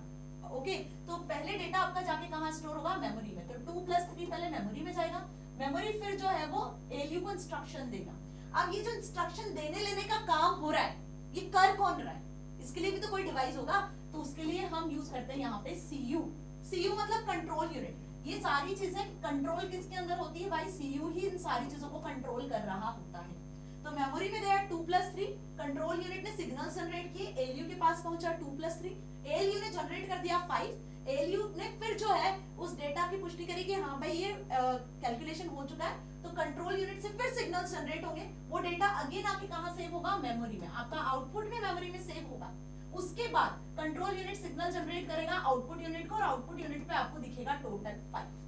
ओके। तो पहले डेटा आपका जाके कहाँ स्टोर होगा, मेमोरी में। तो 2 + 3 पहले मेमोरी में जाएगा, मेमोरी फिर जो है वो एएलयू को इंस्ट्रक्शन देगा। अब ये जो इंस्ट्रक्शन देने लेने का काम हो रहा है ये कर कौन रहा है, इसके लिए भी तो कोई डिवाइस होगा, तो उसके लिए हम यूज करते हैं यहाँ पे सीयू। सीयू मतलब कंट्रोल यूनिट। ये सारी चीजें कंट्रोल किसके अंदर होती है भाई, सीयू ही इन सारी चीजों को कंट्रोल कर रहा होता है। तो मेमोरी में गया 2 + 3, कंट्रोल यूनिट ने सिग्नल जनरेट किए, एएलयू के पास पहुंचा 2 + 3, एएलयू ने जनरेट कर दिया 5, एएलयू ने फिर जो है उस डेटा की पुष्टि करी कि हाँ भाई ये कैलकुलेशन हो चुका है। तो कंट्रोल यूनिट से फिर सिग्नल जनरेट होंगे, वो डेटा अगेन आके कहाँ सेव होगा, मेमोरी में। आपका आउटपुट भी मेमोरी में सेव होगा। उसके बाद कंट्रोल यूनिट सिग्नल जनरेट करेगा आउटपुट यूनिट को, और आउटपुट यूनिट पे आपको दिखेगा टोटल 5।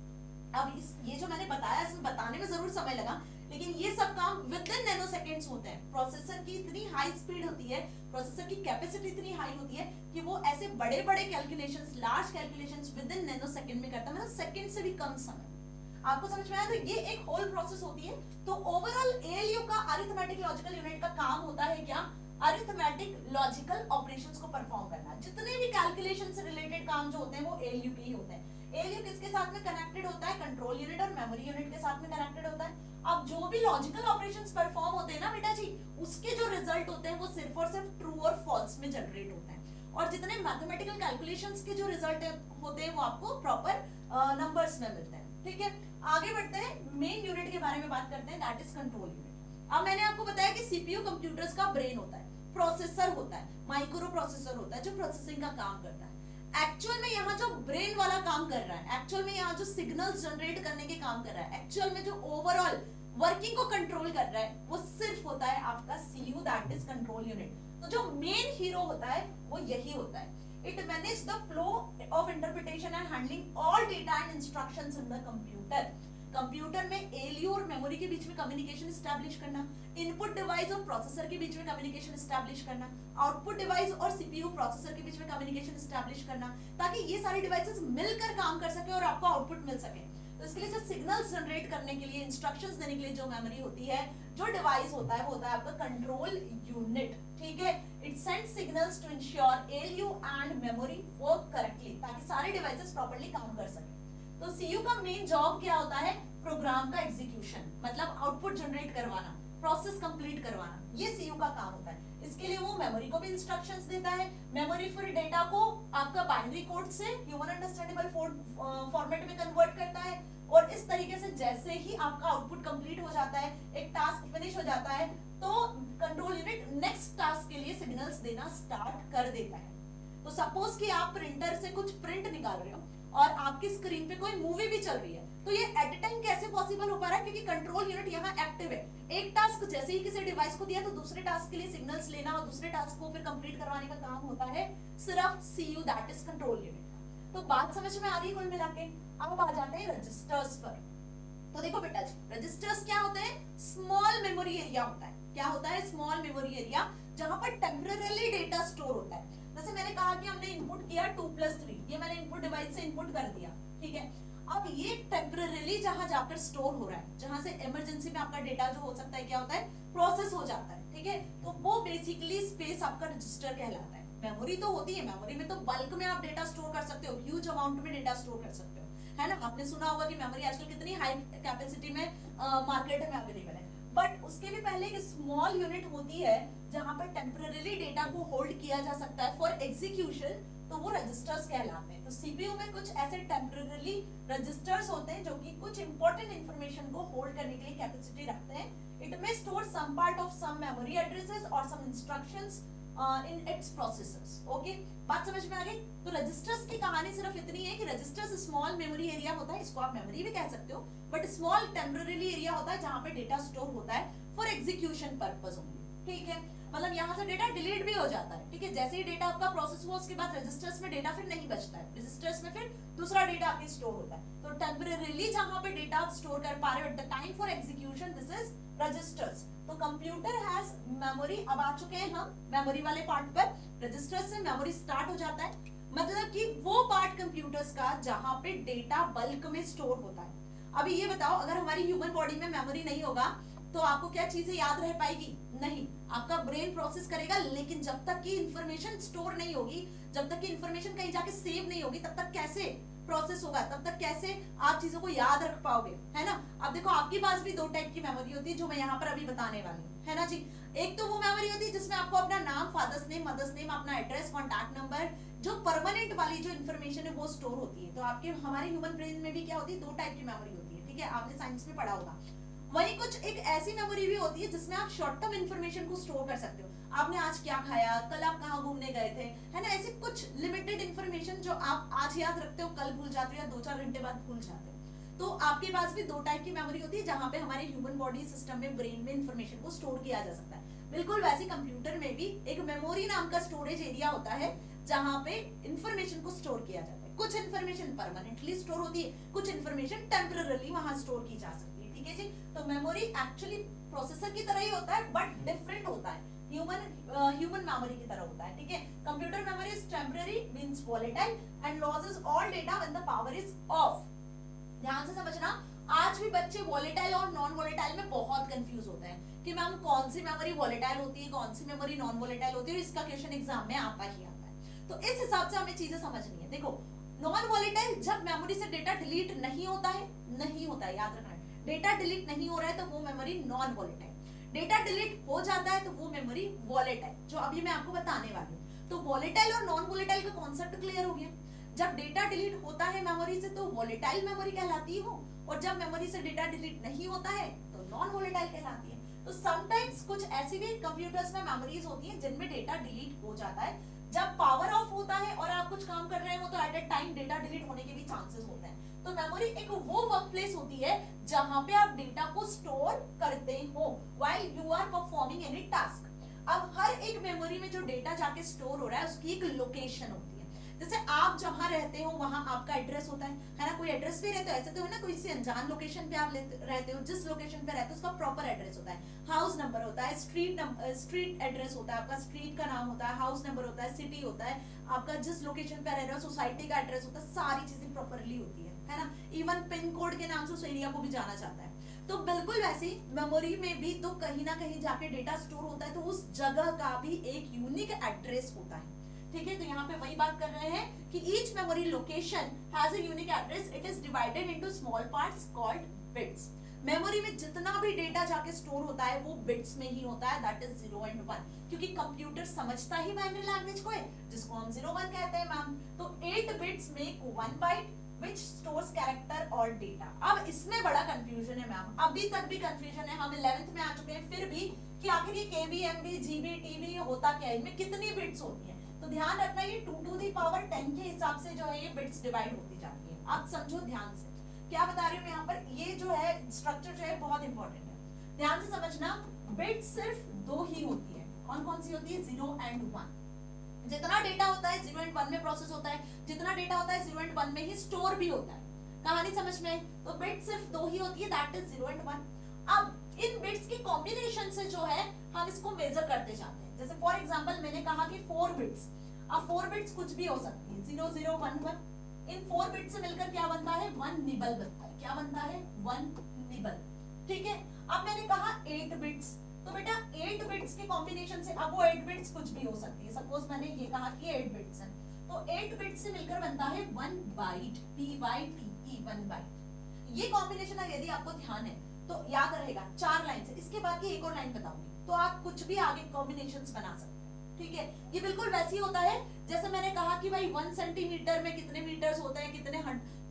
अब ये जो मैंने बताया इसमें बताने में जरूर समय लगा, लेकिन ये सब काम विद इन नैनो सेकेंड्स होते हैं। प्रोसेसर की इतनी हाई स्पीड होती है, प्रोसेसर की कैपेसिटी इतनी हाई होती है कि वो ऐसे बड़े बड़े calculations, large calculations with in nano second में करता है, मतलब सेकेंड से भी कम समय। आपको समझ में आया? तो ये एक होल प्रोसेस होती है। तो ओवरऑल एएलयू का अरिथमेटिक लॉजिकल यूनिट का काम होता है क्या, अरिथमेटिक लॉजिकल ऑपरेशंस को परफॉर्म करना। जितने भी कैलकुलेशन से रिलेटेड काम जो होते हैं वो एएलयू के ही होते हैं। एएलयू किसके साथ में कनेक्टेड होता है, कंट्रोल यूनिट और मेमोरी यूनिट के साथ में कनेक्टेड होता है। अब जो भी लॉजिकल ऑपरेशंस परफॉर्म होते हैं ना बेटा जी, उसके जो रिजल्ट होते हैं वो सिर्फ और सिर्फ ट्रू और फॉल्स में जनरेट होते हैं, और जितने मैथमेटिकल कैलकुलेशंस के जो रिजल्ट होते हैं वो आपको प्रॉपर नंबर्स में मिलते हैं, ठीक है। आगे बढ़ते हैं, मेन यूनिट के बारे में बात करते हैं, दैट इज कंट्रोल यूनिट। अब मैंने आपको बताया कि सीपीयू कंप्यूटर्स का ब्रेन होता है, प्रोसेसर होता है, माइक्रो प्रोसेसर होता है जो प्रोसेसिंग का काम करता है। एक्चुअल में यहाँ जो ब्रेन वाला काम कर रहा है, एक्चुअल में यहाँ जो सिग्नल्स जनरेट करने के काम कर रहा है, एक्चुअल में जो ओवरऑल वर्किंग को कंट्रोल कर रहा है वो सिर्फ होता है आपका CU, that is control unit. तो जो मेन हीरो होता है वो यही होता है। It manage the flow of interpretation and handling all data and instructions in the computer. Computer में एएलयू और मेमोरी के बीच में कम्युनिकेशन एस्टैब्लिश करना, इनपुट डिवाइस और प्रोसेसर के बीच में कम्युनिकेशन एस्टैब्लिश करना, आउटपुट डिवाइस और सीपीयू प्रोसेसर के बीच में कम्युनिकेशन एस्टैब्लिश करना, ताकि ये सारे डिवाइसेस मिलकर काम कर सके और आपको आउटपुट मिल सके। तो इसके लिए जो सिग्नल्स जनरेट करने के लिए, इंस्ट्रक्शंस देने के लिए जो मेमोरी होती है, जो डिवाइस होता है, वो होता है आपका कंट्रोल यूनिट, ठीक है। It sends signals to ensure ALU and memory work correctly, ताकि सारे डिवाइसेस प्रॉपर्ली काम कर सके। तो सीयू का मेन जॉब क्या होता है, प्रोग्राम का एग्जीक्यूशन, मतलब आउटपुट जनरेट करवाना, प्रोसेस कंप्लीट करवाना, ये सीयू का काम होता है। इसके लिए वो मेमोरी को भी इंस्ट्रक्शंस देता है, मेमोरी फिर डेटा को आपका बाइनरी कोड से ह्यूमन अंडरस्टैंडेबल फॉर्मेट में कन्वर्ट करता है, और इस तरीके से जैसे ही आपका आउटपुट कंप्लीट हो जाता है, एक टास्क फिनिश हो जाता है, तो कंट्रोल यूनिट नेक्स्ट टास्क के लिए सिग्नल्स देना स्टार्ट कर देता है। तो सपोज कि आप प्रिंटर से कुछ प्रिंट निकाल रहे हो और आपकी स्क्रीन पे कोई मूवी भी चल रही है, तो ये एट ए टाइम कैसे पॉसिबल हो पा रहा है? क्योंकि कंट्रोल यूनिट यहाँ एक्टिव है। एक टास्क जैसे ही किसी डिवाइस को दिया तो दूसरे टास्क के लिए सिग्नल्स लेना और दूसरे टास्क को फिर कंप्लीट करवाने का काम होता है सिर्फ CU, that is control unit. तो बात समझ में आ रही है कुल मिला के? अब आ जाते हैं रजिस्टर्स पर। तो देखो बेटा जी, रजिस्टर्स क्या होते हैं? स्मॉल मेमोरी एरिया होता है। क्या होता है? स्मॉल मेमोरी एरिया, जहां पर टेम्परेरी डेटा स्टोर होता है। जैसे मैंने कहा कि हमने इनपुट किया 2+3, ये मैंने इनपुट डिवाइस से इनपुट कर दिया, ठीक है। अब ये टेम्परेरीली जहां जाकर स्टोर हो रहा है, जहां से इमरजेंसी में आपका डेटा जो हो सकता है, क्या होता है? प्रोसेस हो जाता है, ठीक है। तो वो बेसिकली स्पेस आपका रजिस्टर कहलाता है। मेमोरी तो होती है, मेमोरी में तो बल्क में आप डेटा स्टोर कर सकते हो, ह्यूज अमाउंट में डेटा स्टोर कर सकते हो, है ना। आपने सुना होगा कि मेमोरी आजकल कितनी हाई कैपेसिटी में मार्केट में अवेलेबल है। बट उसके भी पहले एक स्मॉल यूनिट होती है जहां पर टेम्परेरी डेटा को होल्ड किया जा सकता है फॉर एग्जीक्यूशन, तो वो रजिस्टर्स कहलाते हैं। तो सीपीयू में कुछ ऐसे टेम्परेरी रजिस्टर्स होते हैं जो कि कुछ इंपॉर्टेंट इंफॉर्मेशन को होल्ड करने के लिए कैपेसिटी रखते हैं। It may store some part of some memory addresses और some instructions in its processors. Okay, बात समझ में आ गई? तो रजिस्टर्स की कहानी सिर्फ इतनी है कि रजिस्टर्स स्मॉल मेमोरी एरिया होता है, इसको आप मेमोरी भी कह सकते हो, बट स्मॉल टेम्परेरी एरिया होता है जहां पे डेटा स्टोर होता है फॉर एग्जीक्यूशन पर्पस ओनली, ठीक है। मतलब यहाँ से डेटा डिलीट भी हो जाता है, ठीक है। जैसे ही डेटा आपका प्रोसेस हुआ उसके बाद रजिस्टर्स में डेटा फिर नहीं बचता है, रजिस्टर्स में फिर दूसरा डेटा आके स्टोर होता है। तो टेम्परेरीली जहां पे डेटा आप स्टोर कर पा रहे हो at the time for execution, this is registers. तो कंप्यूटर हैज मेमोरी। अब आ चुके हैं हम मेमोरी वाले पार्ट पर। रजिस्टर्स से मेमोरी स्टार्ट हो जाता है, मतलब कि वो पार्ट कंप्यूटर्स का जहां पे डेटा बल्क में स्टोर होता है। अभी ये बताओ, अगर हमारी ह्यूमन बॉडी में मेमोरी नहीं होगा तो आपको क्या चीजें याद रह पाएगी? नहीं। आपका ब्रेन प्रोसेस करेगा, लेकिन जब तक कि इंफॉर्मेशन स्टोर नहीं होगी, जब तक कि इंफॉर्मेशन कहीं जाके सेव नहीं होगी, तब तक कैसे प्रोसेस होगा? तब तक कैसे आप चीजों को याद रख पाओगे, है ना। अब देखो, आपके पास भी दो टाइप की मेमोरी होती है जो मैं यहाँ पर अभी बताने वाली हूँ, है ना जी। एक तो वो मेमोरी होती है जिसमें आपको अपना नाम, फादर्स नेम, मदर्स नेम, अपना एड्रेस, कॉन्टैक्ट नंबर, जो परमानेंट वाली जो इन्फॉर्मेशन है वो स्टोर होती है। तो आपके हमारे ह्यूमन ब्रेन में भी क्या होती है? दो टाइप की मेमोरी होती है, ठीक है। आपने साइंस में पढ़ा होगा। वहीं कुछ एक ऐसी मेमोरी भी होती है जिसमें आप शॉर्ट टर्म इन्फॉर्मेशन को स्टोर कर सकते हो। आपने आज क्या खाया, कल आप कहाँ घूमने गए थे, है ना। ऐसे कुछ लिमिटेड इन्फॉर्मेशन जो आप आज याद रखते हो, कल भूल जाते हो या 2-4 घंटे बाद भूल जाते हो। तो आपके पास भी दो टाइप की मेमोरी होती है जहां पे हमारे ह्यूमन बॉडी सिस्टम में, ब्रेन में इंफॉर्मेशन को स्टोर किया जा सकता है। बिल्कुल वैसे कंप्यूटर में भी एक मेमोरी नाम का स्टोरेज एरिया होता है जहां पे इंफॉर्मेशन को स्टोर किया जाता है। कुछ इंफॉर्मेशन परमानेंटली स्टोर होती है, कुछ इंफॉर्मेशन टेम्पररली वहां स्टोर की जा सकती है, ठीक है जी। तो मेमोरी एक्चुअली प्रोसेसर की तरह ही होता है, बट डिफरेंट होता है। ह्यूमन मेमोरी की तरह होता है, ठीक है। Computer memory is temporary, means volatile and losses all data when the power is of. ध्यान से समझना, आज भी बच्चे वोलेटाइल और नॉन वोलेटाइल में बहुत कंफ्यूज होते हैं कि मैम कौन सी मेमोरी वोलेटाइल होती है, कौन सी मेमोरी नॉन वोलेटाइल होती है। इसका क्वेश्चन एग्जाम में आता ही आता है। तो इस हिसाब से हमें चीजें समझनी है। देखो, नॉन वोलेटाइल जब मेमोरी से डेटा डिलीट नहीं होता है, नहीं होता है, याद रखना है। डेटा डिलीट नहीं हो रहा है तो वो memory non volatile. Data delete हो जाता है तो वो मेमोरी वोलेटाइल, जो अभी मैं आपको बताने वाली हूँ। तो वोलेटाइल और नॉन वोलेटाइल का कॉन्सेप्ट क्लियर हो गया। जब डेटा डिलीट होता है मेमोरी से तो वोलेटाइल मेमोरी कहलाती है वो, और जब मेमोरी से डेटा डिलीट नहीं होता है तो नॉन वोलेटाइल कहलाती है। तो समटाइम्स कुछ ऐसी भी कंप्यूटर्स में मेमोरीज होती हैं जिनमें डेटा डिलीट हो जाता है। जब पावर ऑफ होता है और आप कुछ काम कर रहे हो तो at a time data delete होने के भी चांसेस होते हैं। तो मेमोरी एक वो वर्क प्लेस होती है जहां पे आप डेटा को स्टोर करते हो while you are performing any task. अब हर एक मेमोरी में जो डेटा जाके स्टोर हो रहा है उसकी एक लोकेशन होती है। जैसे आप जहां रहते हो वहां आपका एड्रेस होता है ना। कोई एड्रेस पे रहते हो, ऐसे तो है ना, कोई से अनजान लोकेशन पे आप रहते हो, जिस लोकेशन पे रहते हो उसका प्रॉपर एड्रेस होता है। हाउस नंबर होता है, स्ट्रीट एड्रेस होता है, आपका स्ट्रीट का नाम होता है, हाउस नंबर होता है, सिटी होता है, आपका जिस लोकेशन पे रह रहे हो सोसाइटी का एड्रेस होता है। सारी चीजें प्रॉपरली होती है ना। इवन पिन कोड के नाम से उस एरिया को भी जाना जाता है। तो बिल्कुल वैसे मेमोरी में भी तो कहीं ना कहीं जाके डेटा स्टोर होता है, तो उस जगह का भी एक यूनिक एड्रेस होता है, ठीक है। तो यहाँ पे वही बात कर रहे हैं कि each memory location has a unique address, it is divided into small parts called bits. Memory में जितना भी डेटा जाके स्टोर होता है वो बिट्स में ही होता है, दैट इज 0 and 1, क्योंकि कंप्यूटर समझता ही बाइनरी लैंग्वेज को है जिसको हम 0-1 कहते हैं मैम। तो 8 बिट्स में 1 bite, which stores character or data। अब इसमें बड़ा कंफ्यूजन है मैम, अभी तक भी कंफ्यूजन है, हम 11th में आ चुके हैं फिर भी कि आखिर ये केबी एमबी जीबी टीबी होता क्या है, इनमें कितनी बिट्स होती है। तो ध्यान रखना ये 2 टू दी पावर 10 के हिसाब से जो है ये बिट्स डिवाइड होती जाती है। आप समझो ध्यान से क्या बता रही हूँ यहाँ पर, ये जो है स्ट्रक्चर जो है बहुत इंपॉर्टेंट है, ध्यान से समझना। बिट्स सिर्फ 2 ही होती है, कौन कौन सी होती है, 0 एंड 1। जितना डेटा होता है 0 एंड 1 में प्रोसेस होता है, जितना डेटा होता है 0 एंड 1 में ही स्टोर भी होता है। कहानी समझ में? तो बिट सिर्फ 2 ही होती है, दैट इज 0 एंड 1। अब इन बिट्स के कॉम्बिनेशन से जो है हम इसको मेजर करते जाते हैं। जैसे फॉर एग्जांपल मैंने कहा कि 4 बिट्स, अब 4 बिट्स कुछ भी हो सकती है, 0 0 1 1। इन 4 बिट से मिलकर क्या बनता है, 1 निबल बनता है। क्या बनता है, 1 निबल। ठीक है, अब मैंने कहा 8 बिट्स, तो बेटा 8 बिट्स के कॉम्बिनेशन से, अब वो 8 बिट्स कुछ भी हो सकती है, सपोज मैंने ये कहा कि 8 बिट्स हैं, तो 8 बिट्स से मिलकर बनता है 1 बाइट, BYTE 1 बाइट। ये कॉम्बिनेशन यदि आपको ध्यान है तो याद रहेगा 4 लाइन से। इसके बाद की एक और लाइन बताऊंगी तो आप कुछ भी आगे कॉम्बिनेशंस बना सकते हैं। ठीक है, ये बिल्कुल वैसे ही होता है जैसे मैंने कहा कि भाई 1 सेंटीमीटर में कितने मीटर्स होते हैं, कितने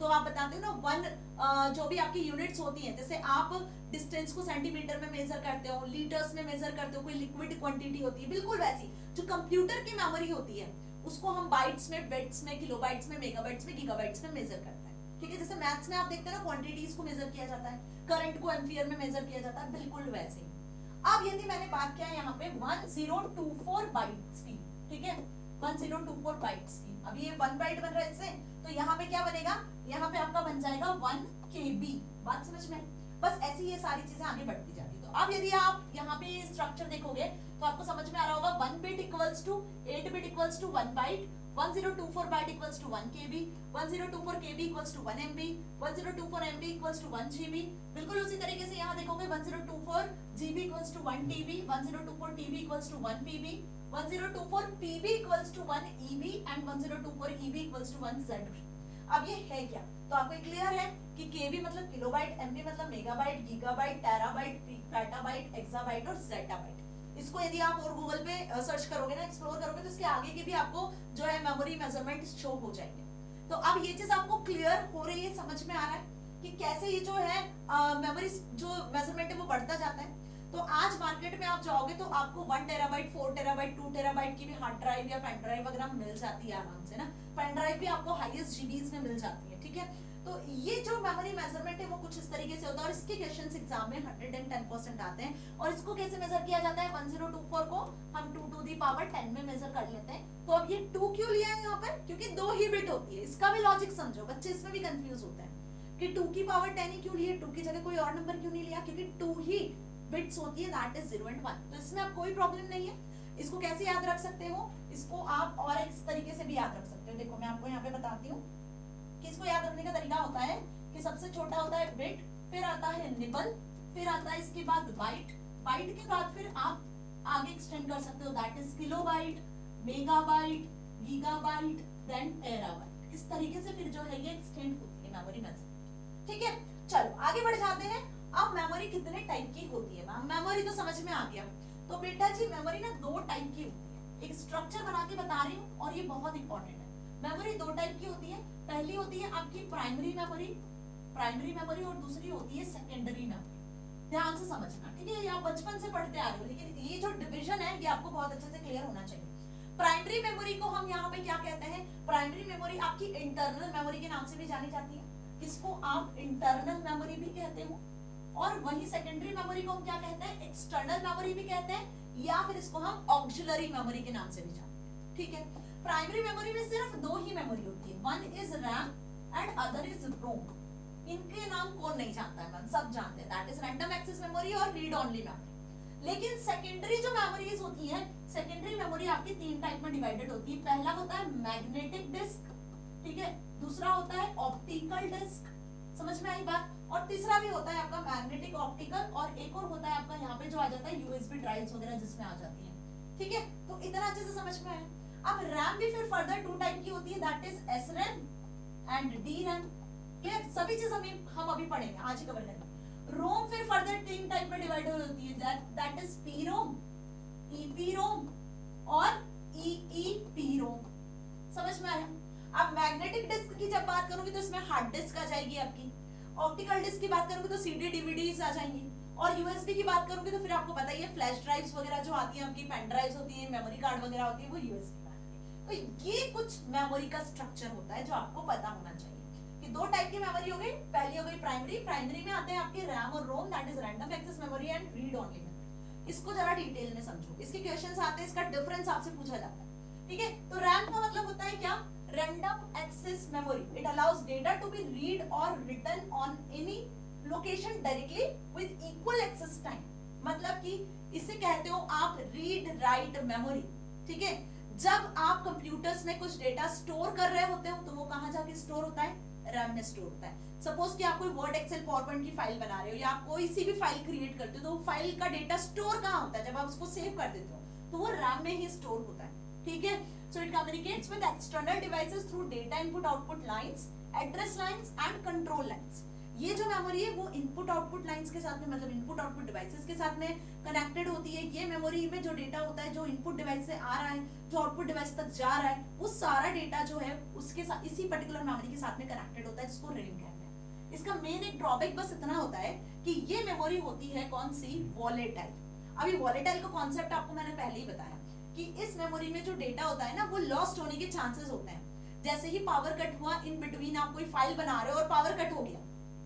तो आप बताते हो ना 1 जो भी आपकी यूनिट्स होती हैं, जैसे आप डिस्टेंस को सेंटीमीटर में मेजर करते हो, लीटर्स में मेजर करते हो, कोई लिक्विड क्वांटिटी होती है, बिल्कुल वैसी जो कंप्यूटर की मेमोरी होती है उसको हम बाइट्स में, बिट्स में, किलोबाइट्स में, मेगाबाइट्स में, गीगाबाइट्स में मेजर करते हैं। ठीक है, जैसे मैथ्स में आप देखते हैं ना क्वांटिटीज को मेजर किया जाता है, करंट को एम्पियर में मेजर किया जाता है, बिल्कुल वैसे ही। अब यदि मैंने बात किया यहाँ पे 1024 बाइट्स की, ठीक है 1024 बाइट्स की, अब ये 1 बाइट बन रहा है इससे, तो यहाँ पे क्या बनेगा, यहाँ पे आपका बन जाएगा 1 KB। बात समझ में? बस ऐसी ये सारी चीजें आगे बढ़ती जाती है। तो अब यदि आप यहाँ पे स्ट्रक्चर देखोगे तो आपको समझ में आ रहा होगा 1 bit equals to 8 bit equals to 1 byte, 1024 byte equals to 1 KB, 1024 KB equals to 1 MB, 1024 MB equals to 1 GB। बिल्कुल उसी तरीके से यहाँ देखोगे 1024 GB equals to 1 TB, 1024 TB equals to 1 PB, 1024 PB equals to 1 EB and 1024 EB equals to 1 ZB। अब ये है क्या, तो आपको क्लियर है कि KB मतलब किलोबाइट, MB मतलब megabyte, gigabyte, terabyte, petabyte, exabyte और जेटाबाइट। इसको यदि आप और गूगल पे सर्च करोगे ना, एक्सप्लोर करोगे तो इसके आगे की भी आपको जो है मेमोरी मेजरमेंट शो हो जाएंगे। तो अब ये चीज आपको क्लियर हो रही है, समझ में आ रहा है कि कैसे ये जो है मेमोरी जो मेजरमेंट है वो बढ़ता जाता है। तो आज मार्केट में आप जाओगे तो आपको 1 टेराबाइट, 4 टेराबाइट, 2 टेराबाइट की भी हार्ड ड्राइव या पेन ड्राइव वगैरह मिल जाती है आराम से ना। पेन ड्राइव भी आपको हाईएस्ट जीबीज में मिल जाती है। ठीक है, तो ये जो मेमोरी मेजरमेंट है वो कुछ इस तरीके से होता है और इसके क्वेश्चंस एग्जाम में 110% आते हैं। और इसको कैसे मेजर किया जाता है, 1024 को हम 2 टू दी पावर 10 में मेजर कर लेते हैं। तो अब ये 2 क्यों लिया है यहाँ पर, क्योंकि 2 ही बिट होती है। इसका भी लॉजिक समझो, बच्चे इसमें भी कंफ्यूज होते हैं कि 2 की पावर 10 ही क्यों लिए, 2 की जगह कोई और नंबर क्यों नहीं लिया, क्योंकि 2 ही बिट्स होती है, दैट इज 0 एंड 1। तो इसमें अब कोई प्रॉब्लम नहीं है। इसको कैसे याद रख सकते हो, इसको आप और इस तरीके से भी याद रख सकते हो। देखो मैं आपको यहाँ पे बताती हूँ कि इसको याद रखने का तरीका होता है कि सबसे छोटा होता है बिट, फिर आता है निबल, फिर आता है इसके बाद बाइट, बाइट के बाद फिर आप आगे एक्सटेंड कर सकते हो, that is kilobyte, megabyte, gigabyte, then terabyte. इस तरीके से फिर जो है ये एक्सटेंड होती है मेमोरी मेजर। ठीक है, चलो आगे बढ़ जाते हैं। अब मेमोरी कितने टाइप की होती है मैम, मेमोरी तो समझ में आ गया। तो बेटा जी मेमोरी ना 2 टाइप की होती है, एक स्ट्रक्चर बना के बता रही हूँ और ये बहुत इंपॉर्टेंट है। मेमोरी 2 टाइप की होती है, पहली होती है आपकी प्राइमरी मेमोरी और दूसरी होती है सेकेंडरी मेमोरी। ध्यान से समझना, ठीक है, ये आप बचपन से पढ़ते आ रहे हो, लेकिन ये जो डिवीजन है ये आपको बहुत अच्छे से क्लियर होना चाहिए। प्राइमरी मेमोरी को हम यहाँ पे क्या कहते हैं, प्राइमरी मेमोरी आपकी इंटरनल मेमोरी के नाम से भी जानी जाती है, इसको आप इंटरनल मेमोरी भी कहते हो। और वही सेकेंडरी मेमोरी को हम क्या कहते हैं, एक्सटर्नल मेमोरी भी कहते हैं, या फिर इसको हम ऑक्सिलरी मेमोरी के नाम से भी जानते हैं। ठीक है, प्राइमरी मेमोरी में सिर्फ 2 ही मेमोरी होती है, one is RAM and other is ROM. इनके नाम कौन नहीं जानता है मैम, सब जानते हैं, that is random access memory और रीड ओनली मेमोरी। लेकिन सेकेंडरी जो मेमोरीज होती है, सेकेंडरी मेमोरी आपकी 3 टाइप में डिवाइडेड होती है। पहला होता है मैग्नेटिक डिस्क, ठीक है, दूसरा होता है ऑप्टिकल डिस्क, समझ में आई बात, और तीसरा भी होता है आपका मैग्नेटिक ऑप्टिकल, और एक और होता है आपका यहाँ पे जो आ जाता है यूएसबी ड्राइव्स वगैरह जिसमें आ जाती है। ठीक है, तो इतना अच्छे से समझ में आया। अब रैम भी फिर फर्दर 2 टाइप की होती है, that is SRAM and DRAM। Clear, सभी चीज हम अभी पढ़ेंगे, आज ही कवर करेंगे। रोम फिर फर्दर 3 टाइप में डिवाइडेड होती है, दैट इज PROM, EPROM और EEPROM। समझ में आया। अब मैग्नेटिक डिस्क की जब बात करूंगी तो इसमें हार्ड डिस्क आ जाएगी आपकी, ऑप्टिकल डिस्क की बात करूंगी तो सीडी डीवीडीज आ जाएंगी, और यूएसबी की बात करूंगी तो फिर आपको पता ही है फ्लैश ड्राइव्स वगैरह जो आती है आपकी, पेन ड्राइव्स होती है, मेमोरी कार्ड वगैरह होती है, वो यूएसबी में आती है। तो ये कुछ मेमोरी का स्ट्रक्चर होता है जो आपको पता होना चाहिए कि दो टाइप की मेमोरी हो गई। पहली हो गई प्राइमरी में आते हैं आपके रैम और ROM, that is random access memory and read only memory. इसको जरा डिटेल में समझो, इसके क्वेश्चंस आते हैं, इसका डिफरेंस आपसे पूछा जाता है, ठीक है। तो रैम का मतलब होता है क्या, random access memory, it allows data to be read और written on any location directly with equal access time, मतलब कि इसे कहते हो आप रीड राइट मेमोरी, ठीक है। जब आप कंप्यूटर्स में कुछ डेटा स्टोर कर रहे होते हो तो वो कहां जाके स्टोर होता है, रैम में स्टोर होता है। सपोज कि आप कोई वर्ड एक्सेल पावरपॉइंट की फाइल बना रहे हो या आप कोई सी भी फाइल क्रिएट करते हो तो वो फाइल का डेटा स्टोर कहां होता है, जब आप उसको सेव कर देते हो तो वो रैम में ही स्टोर होता है, ठीक है। So it communicates with external devices through data input output lines, address lines and contour lines. ये जो मेमोरी है वो इनपुट आउटपुट लाइंस के साथ में, मतलब इनपुट आउटपुट डिवाइसेस के साथ में कनेक्टेड होती है। ये मेमोरी में जो डेटा होता है जो इनपुट डिवाइस से आ रहा है, जो आउटपुट डिवाइस तक जा रहा है, वो सारा डेटा जो है उसके साथ इसी पर्टिकुलर मेमोरी के साथ में कनेक्टेड होता है, जिसको रैम कहते हैं। इसका मेन एक ड्रॉबैक बस इतना होता है कि ये मेमोरी होती है कौन सी, वॉलेटाइल। अभी वॉलेटाइल का कॉन्सेप्ट आपको मैंने पहले ही बताया कि इस मेमोरी में जो डेटा होता है ना वो लॉस्ट होने के चांसेस होते हैं। जैसे ही पावर कट हुआ, इन बिटवीन आप कोई फाइल बना रहे हो और पावर कट हो गया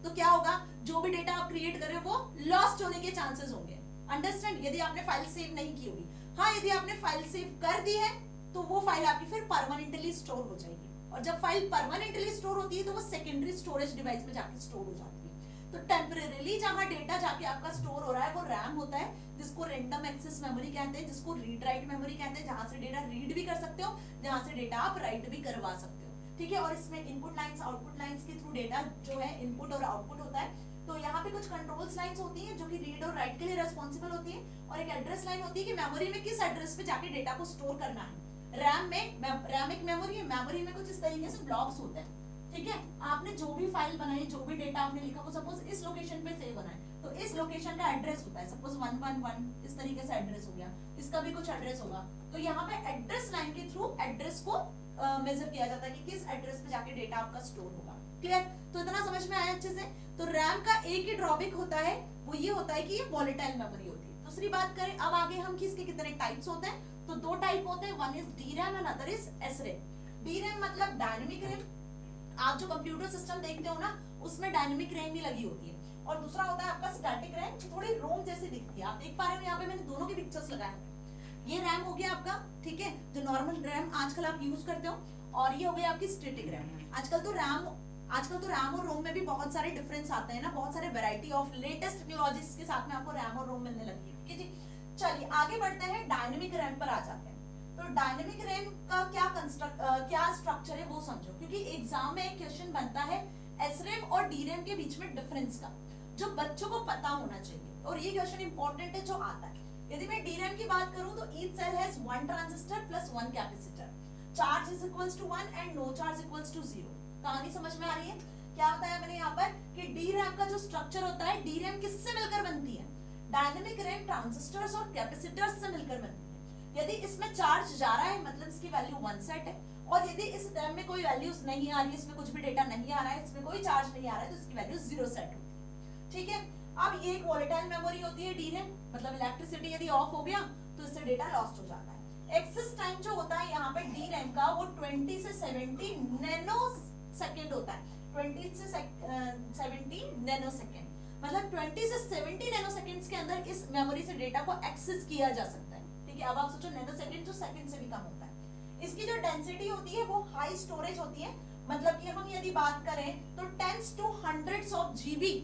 तो क्या होगा, जो भी डेटा आप क्रिएट कर रहे हो वो लॉस्ट होने के चांसेस होंगे। अंडरस्टैंड, यदि आपने फाइल सेव नहीं की होगी। हाँ, यदि आपने फाइल सेव कर दी है तो वो फाइल आपकी फिर परमानेंटली स्टोर हो जाएगी, और जब फाइल परमानेंटली स्टोर होती है तो वो सेकेंडरी स्टोरेज डिवाइस में जाके स्टोर हो जाती है। तो टेम्परेरीली जहां डेटा जाके आपका स्टोर हो रहा है वो रैम होता है, जिसको रैंडम एक्सेस मेमोरी कहते हैं, जिसको रीड राइट मेमोरी कहते हैं, जहां से डेटा रीड भी कर सकते हो, जहां से डेटा आप राइट भी करवा सकते हो, ठीक है। और इसमें इनपुट लाइंस आउटपुट लाइंस के थ्रू डेटा जो है इनपुट और आउटपुट होता है। तो यहाँ पे कुछ कंट्रोल्स लाइंस होती हैं जो कि रीड और राइट के लिए रेस्पॉन्सिबल होती है, और एक एड्रेस लाइन होती है कि मेमोरी में किस एड्रेस पे जाके डेटा को स्टोर करना है। रैम एक मेमोरी है, मेमोरी में कुछ इस तरीके से ब्लॉक्स होते हैं, ठीक है। आपने जो भी फाइल बनाई, जो भी डेटा आपने लिखा, वो सपोज इस लोकेशन पे सेव होना है तो इस लोकेशन का एड्रेस होता है, सपोज 111 इस तरीके से एड्रेस हो गया, इसका भी कुछ एड्रेस होगा। तो यहाँ पे एड्रेस लाइन के थ्रू एड्रेस को मेजर किया जाता है कि किस एड्रेस पे जाके डेटा आपका स्टोर होगा। क्लियर, तो इतना समझ में आया अच्छे से। तो रैम का एक ही ड्रॉबैक होता है, वो ये होता है कि ये वॉलेटाइल मेमोरी होती है। दूसरी बात करें अब आगे हम किसके कितने टाइप्स होते हैं, तो दो टाइप होते हैं, one is DRAM and other is SRAM. DRAM मतलब डायनेमिक रैम, आप जो कंप्यूटर सिस्टम देखते हो ना उसमें डायनेमिक रैम भी लगी होती है, और दूसरा होता है आपका स्टैटिक रैम, थोड़ी रोम जैसी दिखती है। आप देख पा रहे हो यहाँ पे मैंने दोनों की पिक्चर्स लगाए हैं। ये रैम हो गया आपका, ठीक है, जो नॉर्मल रैम आजकल आप यूज करते हो, और ये हो गई आपकी स्टैटिक रैम। आजकल तो रैम और रोम में भी बहुत सारे डिफरेंस आते हैं ना, बहुत सारे वैरायटी ऑफ लेटेस्ट टेक्नोलॉजीज के साथ में आपको रैम और रोम मिलने लगी है, ठीक है जी। चलिए आगे बढ़ते हैं, डायनेमिक रैम पर आ जाते हैं। तो डायनेमिक रैम का क्या स्ट्रक्चर है वो समझो, क्योंकि एग्जाम में एक क्वेश्चन बनता है एसरैम और डीरैम के बीच में डिफरेंस का, जो बच्चों को पता होना चाहिए, और ये क्वेश्चन इंपॉर्टेंट है जो आता है। यदि मैं डीरैम की बात करूं तो each cell has one transistor plus one capacitor, charge is equals to 1 and no charge equals to 0। कहानी समझ में आ रही है? क्या बताया मैंने यहाँ पर कि डीरैम का जो स्ट्रक्चर होता है, डीरैम किससे मिलकर बनती है, डायनेमिक रैम ट्रांजिस्टर्स और कैपेसिटर्स से मिलकर बनती है। यदि इसमें चार्ज जा रहा है मतलब इसकी वैल्यू 1 सेट है, और यदि इस रैम में कोई वैल्यूज नहीं आ रही है, इसमें कुछ भी डेटा नहीं आ रहा है, इसमें कोई चार्ज नहीं आ रहा है, तो इसकी वैल्यू 0 सेट होती है, ठीक है। अब ये एक वोलेटाइल मेमोरी होती है डीरैम, मतलब इलेक्ट्रिसिटी यदि ऑफ हो गया तो इससे डेटा लॉस्ट हो जाता है। एक्सेस टाइम जो होता है यहाँ पे डीरैम का वो 20 से 70 नैनो सेकेंड होता है, 20 से 70 नैनो सेकेंड, मतलब 20 से 70 नैनो सेकेंड्स के अंदर इस मेमोरी से डेटा को एक्सेस किया जा सकता है, ठीक है। अब आप सोचो नैनो सेकेंड जो सेकेंड से भी कम होता है। इसकी जो डेंसिटी होती है वो हाई स्टोरेज होती है, मतलब कि हम यदि बात करें तो tens to hundreds of GB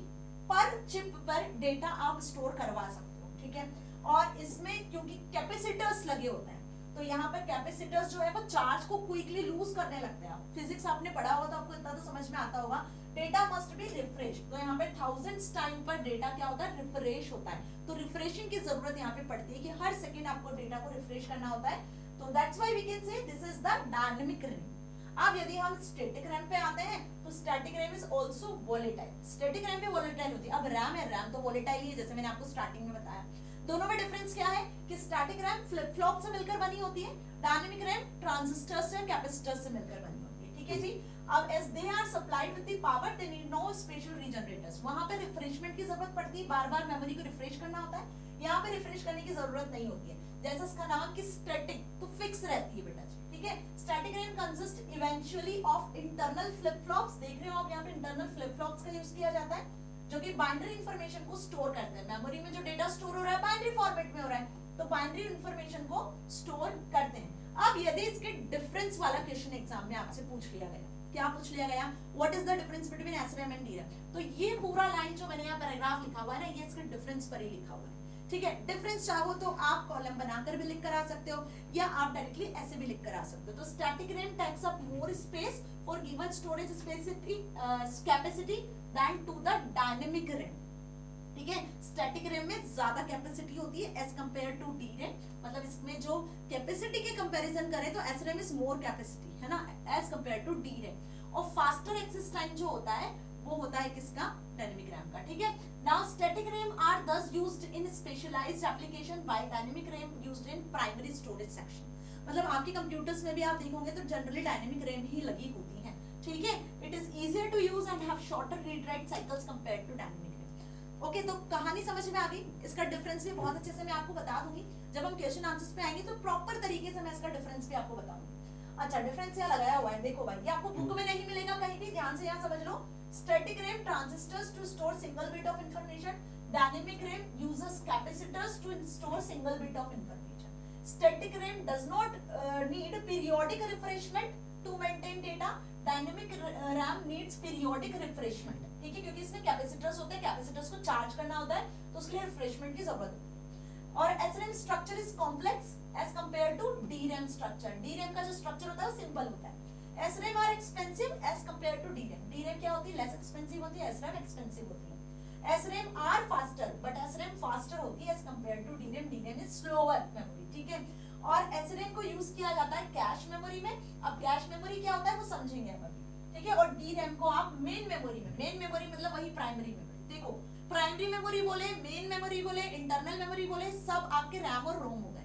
पर चिप पर डेटा आप स्टोर करवा सकते हो, ठीक है। और इसमें क्योंकि कैपेसिटर्स लगे होते हैं तो यहाँ पर कैपेसिटर्स जो है वो चार्ज को क्विकली लूज करने लगते हैं। फिजिक्स आपने पढ़ा होगा तो आपको इतना तो समझ में आता होगा, डेटा मस्ट बी रिफ्रेश, तो यहाँ पे थाउजेंड्स टाइम पर डेटा क्या होता है, रिफ्रेश होता है। तो रिफ्रेशिंग की जरूरत यहाँ पे पड़ती है कि हर सेकेंड आपको डेटा को रिफ्रेश करना होता है, तो that's why we can say this is the dynamic RAM. अब यदि हम स्टैटिक रैम पे आते हैं तो static RAM is also volatile, static RAM भी वोलेटाइल होती है। अब रैम है, रैम तो वोलेटाइल ही है, जैसे मैंने आपको स्टार्टिंग में बताया। दोनों में डिफरेंस क्या है कि स्टैटिक रैम फ्लिप फ्लॉप से मिलकर बनी होती है, डायनेमिक रैम ट्रांजिस्टर से कैपेसिटर से मिलकर बनी होती है, ठीक है जी। अब as they are supplied with the power they need no special regenerators, वहां पे रिफ्रेशमेंट की जरूरत पड़ती है, बार बार मेमोरी को रिफ्रेश करना होता है, यहाँ पे रिफ्रेश करने की जरूरत नहीं होती है, जैसा इसका नाम की स्टैटिक, तो फिक्स रहती है बेटा, ठीक है। Static RAM consist eventually of internal flip flops, देख रहे हो आप यहाँ पे इंटरनल फ्लिप फ्लॉप्स का यूज किया जाता है, जो कि बाइनरी इंफॉर्मेशन को स्टोर करते हैं, मेमोरी में जो डेटा स्टोर हो रहा है बाइनरी फॉर्मेट में हो रहा है, तो बाइनरी इंफॉर्मेशन को स्टोर करते हैं। अब यदि इसके डिफरेंस वाला क्वेश्चन एग्जाम में आपसे पूछ लिया गया, क्या पूछ लिया गया, what is the difference between SRAM and DRAM, तो ये पूरा लाइन जो मैंने यहाँ पैराग्राफ लिखा हुआ है ना, ये इसके डिफरेंस पर ही लिखा हुआ है, ठीक है। डिफरेंस चाहो तो आप कॉलम बनाकर भी लिख कर आ सकते हो, या आप डायरेक्टली ऐसे भी लिख कर आ सकते हो। तो static RAM takes up more space for given storage specific capacity than to the dynamic RAM, ठीक है। स्टैटिक रैम में ज्यादा कैपेसिटी होती है as compare to D RAM, मतलब इसमें जो कैपेसिटी के कंपैरिजन करें तो S RAM is more capacity, है ना, as compare to D RAM. और फास्टर एक्सेस टाइम जो होता है वो होता है किसका, डायनेमिक रैम का, ठीक है। Now static RAM are thus used in specialised application by dynamic RAM used in primary storage section, मतलब आपके कंप्यूटर्स में भी आप देखोगे तो जनरली डायनेमिक रैम ही लगी होती है, ठीक है। It is easier to use and have shorter read write cycles compared to dynamic RAM. Okay, तो कहानी समझ में आ गई, इसका डिफरेंस भी बहुत अच्छे से मैं आपको बता दूंगी, जब हम क्वेश्चन आंसर्स पे आएंगे तो प्रॉपर तरीके से मैं इसका डिफरेंस भी आपको बताऊंगी। अच्छा, डिफरेंस यहाँ लगाया हुआ है, देखो भाई, ये आपको बुक में नहीं मिलेगा कहीं भी, ध्यान से यहाँ समझ लो। Static RAM transistors to store single bit of information, dynamic RAM uses capacitors to store single bit of information. Static RAM does not need periodic refreshment to maintain data, dynamic RAM needs periodic refreshment, ठीक है, क्योंकि इसमें capacitors होते हैं, capacitors को charge करना होता है, तो उसके लिए रिफ्रेशमेंट की जरूरत होती है। और SRAM structure is complex as compare to DRAM structure, DRAM का जो स्ट्रक्चर होता है वो सिंपल होता है। SRAM are expensive as compare to DRAM, DRAM क्या होती है, लेस एक्सपेंसिव होती है, एसरैम एक्सपेंसिव होती है। SRAM are faster but SRAM faster होती है as compare to DRAM, DRAM is slower memory, ठीक है। और एसरैम को यूज किया जाता है कैश मेमोरी में, अब कैश मेमोरी क्या होता है वो समझेंगे अपन, ठीक है। और डीरैम को आप मेन मेमोरी में, मेन मेमोरी मतलब वही प्राइमरी मेमोरी, देखो प्राइमरी मेमोरी बोले, मेन मेमोरी बोले, इंटरनल मेमोरी बोले, सब आपके रैम और रोम हो गए।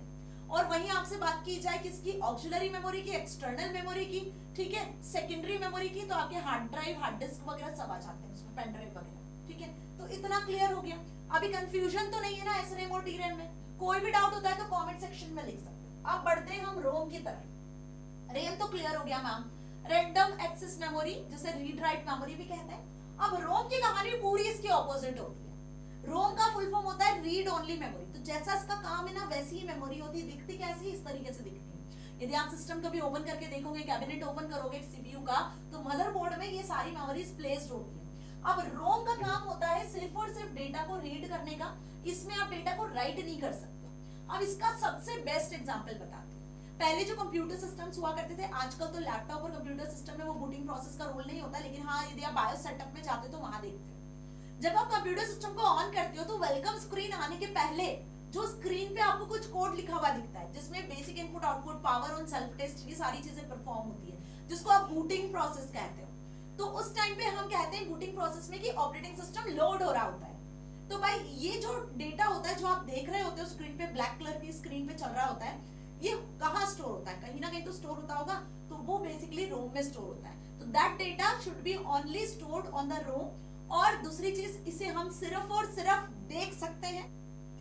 और वहीं आपसे बात की जाए किसकी, ऑक्सिलरी मेमोरी की, एक्सटर्नल मेमोरी की, ठीक है, सेकेंडरी मेमोरी की, तो आपके हार्ड ड्राइव, हार्ड डिस्क वगैरह सब आ जाते हैं उसमें, पेन ड्राइव वगैरह, ठीक है। तो इतना क्लियर हो गया, अभी कंफ्यूजन तो नहीं है ना एसरैम और डीरैम में, कोई भी डाउट होता है तो कमेंट सेक्शन में लिख सकते हो। अब बढ़ते हैं हम रोम की तरफ। रैम तो क्लियर हो गया मैम, रैंडम एक्सेस मेमोरी जिसे रीड राइट मेमोरी भी कहते हैं। अब रोम की कहानी पूरी इसकी ऑपोजिट होती है। रोम का फुल फॉर्म होता है रीड ओनली मेमोरी, तो जैसा इसका काम है ना वैसी ही मेमोरी होती है, दिखती कैसी, इस तरीके से दिखती है। यदि आप सिस्टम कभी ओपन करके देखोगे, कैबिनेट ओपन करोगे सीपीयू का, तो मदरबोर्ड में ये सारी मेमोरीज प्लेस्ड होती है। अब रोम का काम होता है सिर्फ और सिर्फ डेटा को रीड करने का, इसमें आप डेटा को राइट नहीं कर सकते। अब इसका सबसे बेस्ट एग्जांपल बताते हैं। पहले जो कंप्यूटर सिस्टम्स हुआ करते थे, आजकल तो लैपटॉप और कंप्यूटर सिस्टम में वो बूटिंग प्रोसेस का रोल नहीं होता, लेकिन हाँ यदि आप बायोस सेटअप में जाते हो तो वहां देखते हो। जब आप कंप्यूटर सिस्टम को ऑन करते हो तो वेलकम स्क्रीन आने के पहले जो स्क्रीन पे आपको कुछ कोड लिखा हुआ दिखता है, जिसमें basic input output, power on, self test, ये सारी चीजें परफॉर्म होती है, जिसको आप बूटिंग प्रोसेस कहते हो। तो उस टाइम पे हम कहते हैं बूटिंग प्रोसेस में कि ऑपरेटिंग सिस्टम लोड हो रहा होता है। तो भाई ये जो डेटा होता है जो आप देख रहे होते हो स्क्रीन पे, ब्लैक कलर की स्क्रीन पे चल रहा होता है, ये कहाँ स्टोर होता है, कहीं ना कहीं तो स्टोर होता होगा, तो वो बेसिकली रोम में स्टोर होता है। तो that data should be only stored on the ROM. और दूसरी चीज, इसे हम सिर्फ और सिर्फ देख सकते हैं,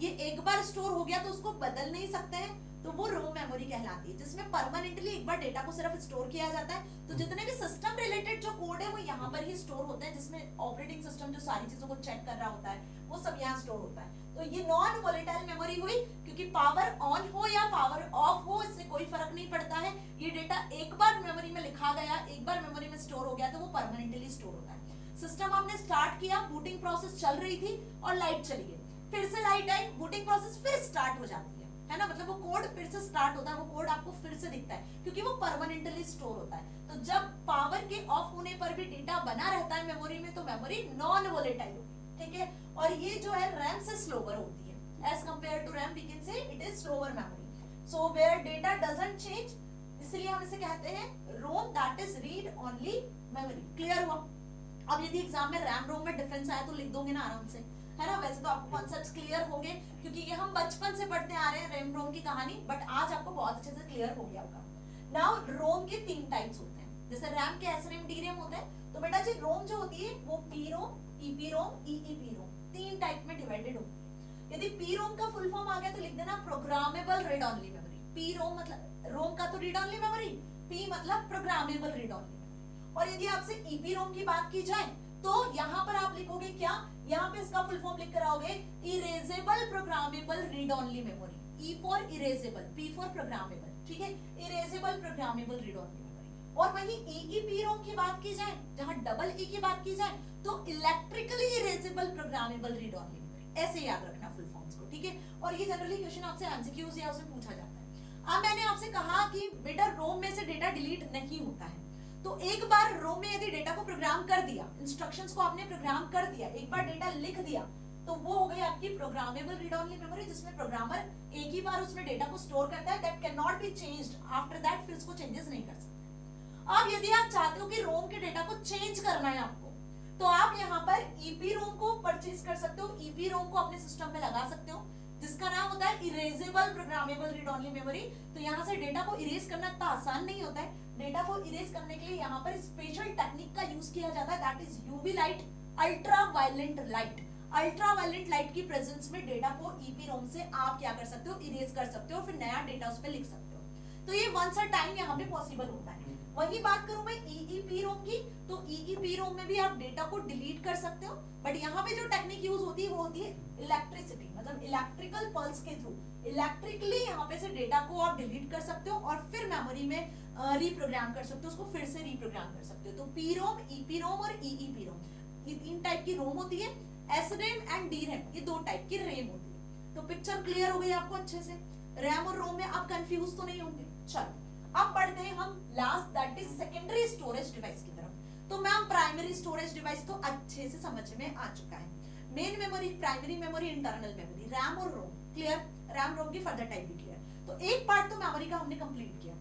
ये एक बार स्टोर हो गया तो उसको बदल नहीं सकते हैं, तो वो रोम मेमोरी कहलाती है, जिसमें परमानेंटली एक बार डेटा को सिर्फ स्टोर किया जाता है। तो जितने भी सिस्टम रिलेटेड जो कोड है वो यहाँ पर ही स्टोर होते हैं, जिसमें ऑपरेटिंग सिस्टम जो सारी चीजों को चेक कर रहा होता है वो सब यहाँ स्टोर होता है। तो ये नॉन वोलेटाइल मेमोरी हुई, क्योंकि पावर ऑन हो या पावर ऑफ हो इससे कोई फर्क नहीं पड़ता है, ये डेटा एक बार मेमोरी में लिखा गया, एक बार मेमोरी में स्टोर हो गया तो वो परमानेंटली स्टोर होता है। सिस्टम आपने स्टार्ट किया, बूटिंग प्रोसेस चल रही थी और लाइट चली गई, फिर से लाइट आई, बूटिंग प्रोसेस फिर स्टार्ट हो जाती है ना, मतलब वो कोड फिर से स्टार्ट होता है, वो कोड आपको फिर से दिखता है, क्योंकि वो परमानेंटली स्टोर होता है। तो जब पावर के ऑफ होने पर भी डेटा बना रहता है मेमोरी में, तो मेमोरी नॉन वोलेटाइल होती है, ठीक है। और ये जो है रैम से स्लोवर होती है, as compare to RAM we can say it is slower memory. So where data doesn't change, इसलिए हम इसे कहते हैं ROM, that is read only memory. Clear हुआ? अब यदि एग्जाम में रैम रोम में डिफरेंस आया तो लिख दोगे ना आराम से, है ना। वैसे तो आपको कॉन्सेप्ट्स क्लियर हो गए, क्योंकि ये हम बचपन से पढ़ते आ रहे हैं रैम रोम की कहानी, बट आज आपको बहुत अच्छे से क्लियर हो गया होगा। नाउ रोम के 3 टाइप्स होते हैं, जैसे रैम के एसरेम डीरेम होता है, तो बेटा जी रोम जो होती है वो पी रोम, ईपी रोम, ईईपी रोम, तीन टाइप में डिवाइडेड होती है। यदि पी रोम का फुल फॉर्म आ गया तो लिख देना programmable read only memory. P ROM मतलब रोम का तो रीड ओनली मेमोरी, पी मतलब प्रोग्रामेबल रीड ओनली मेमोरी। और यदि आपसे ईपी रोम की बात की जाए तो यहाँ पर आप लिखोगे क्या, यहाँ पे इसका फुल फॉर्म लिख कर आओगे erasable programmable read only memory. E for erasable, P for programmable, ठीक है, erasable programmable read only memory. और वहीं ईईपीरोम की बात की जाए, जहां डबल ई की बात की जाए, तो electrically erasable programmable read only memory. ऐसे याद रखना फुल फॉर्म्स को, ठीक है। और ये जनरली क्वेश्चन आपसे एमसीक्यूज या उसमें पूछा जाता है। अब मैंने आपसे कहा कि बेटा रोम में से डेटा डिलीट नहीं होता है, तो एक बार रोम में यदि डेटा को प्रोग्राम कर दिया, इंस्ट्रक्शंस को आपने प्रोग्राम कर दिया, एक बार डेटा लिख दिया, तो वो हो गई आपकी प्रोग्रामेबल रीड ओनली मेमोरी, जिसमें प्रोग्रामर एक ही बार उसमें डेटा को स्टोर करता है, that can not be changed after that, फिर उसको चेंजेस नहीं कर सकते। अब यदि आप चाहते हो कि रोम के डेटा को चेंज करना है आपको, तो आप यहाँ पर ईपी रोम को परचेज कर सकते हो, ईपी रोम को अपने सिस्टम में लगा सकते हो, जिसका नाम होता है erasable programmable read only memory. तो यहाँ से डेटा को इरेज करना इतना आसान नहीं होता है। डेटा को इरेज करने के लिए यहाँ पर स्पेशल टेक्निक का यूज किया जाता है, that is UV light, ultra violent light. Ultra violent light की प्रेजेंस में डेटा को ईपी रोम से आप क्या कर सकते हो, इरेज कर सकते हो, फिर नया डेटा उस पर लिख सकते हो। तो ये वंस अ टाइम यहाँ पे पॉसिबल होता है। वही बात करूं मैं ईईपीरोम की, तो ईईपीरोम में भी आप डेटा को डिलीट कर सकते हो, बट यहाँ पे जो टेक्निक यूज होती है वो होती है इलेक्ट्रिसिटी, मतलब इलेक्ट्रिकल पल्स के थ्रू इलेक्ट्रिकली यहाँ पे से डेटा को आप डिलीट कर सकते हो और फिर मेमोरी में रीप्रोग्राम कर सकते हो, उसको फिर से रीप्रोग्राम कर सकते हो। तो पीरोम, ईपीरोम और ईईपीरोम, ये तीन टाइप की रोम होती है। एसरेम एंड डीरैम, ये दो टाइप की रैम होती है। तो पिक्चर क्लियर हो गई आपको अच्छे से। रैम और रोम में आप कंफ्यूज तो नहीं होंगे। चलो अब बढ़ते हैं हम last, that is secondary storage device की तरफ। तो मैम प्राइमरी स्टोरेज डिवाइस तो अच्छे से समझ में आ चुका है। Main memory, primary memory, internal memory, RAM और रोम क्लियर, रैम रोम की फर्दर टाइप भी क्लियर। तो एक पार्ट तो मेमोरी का हमने कंप्लीट किया,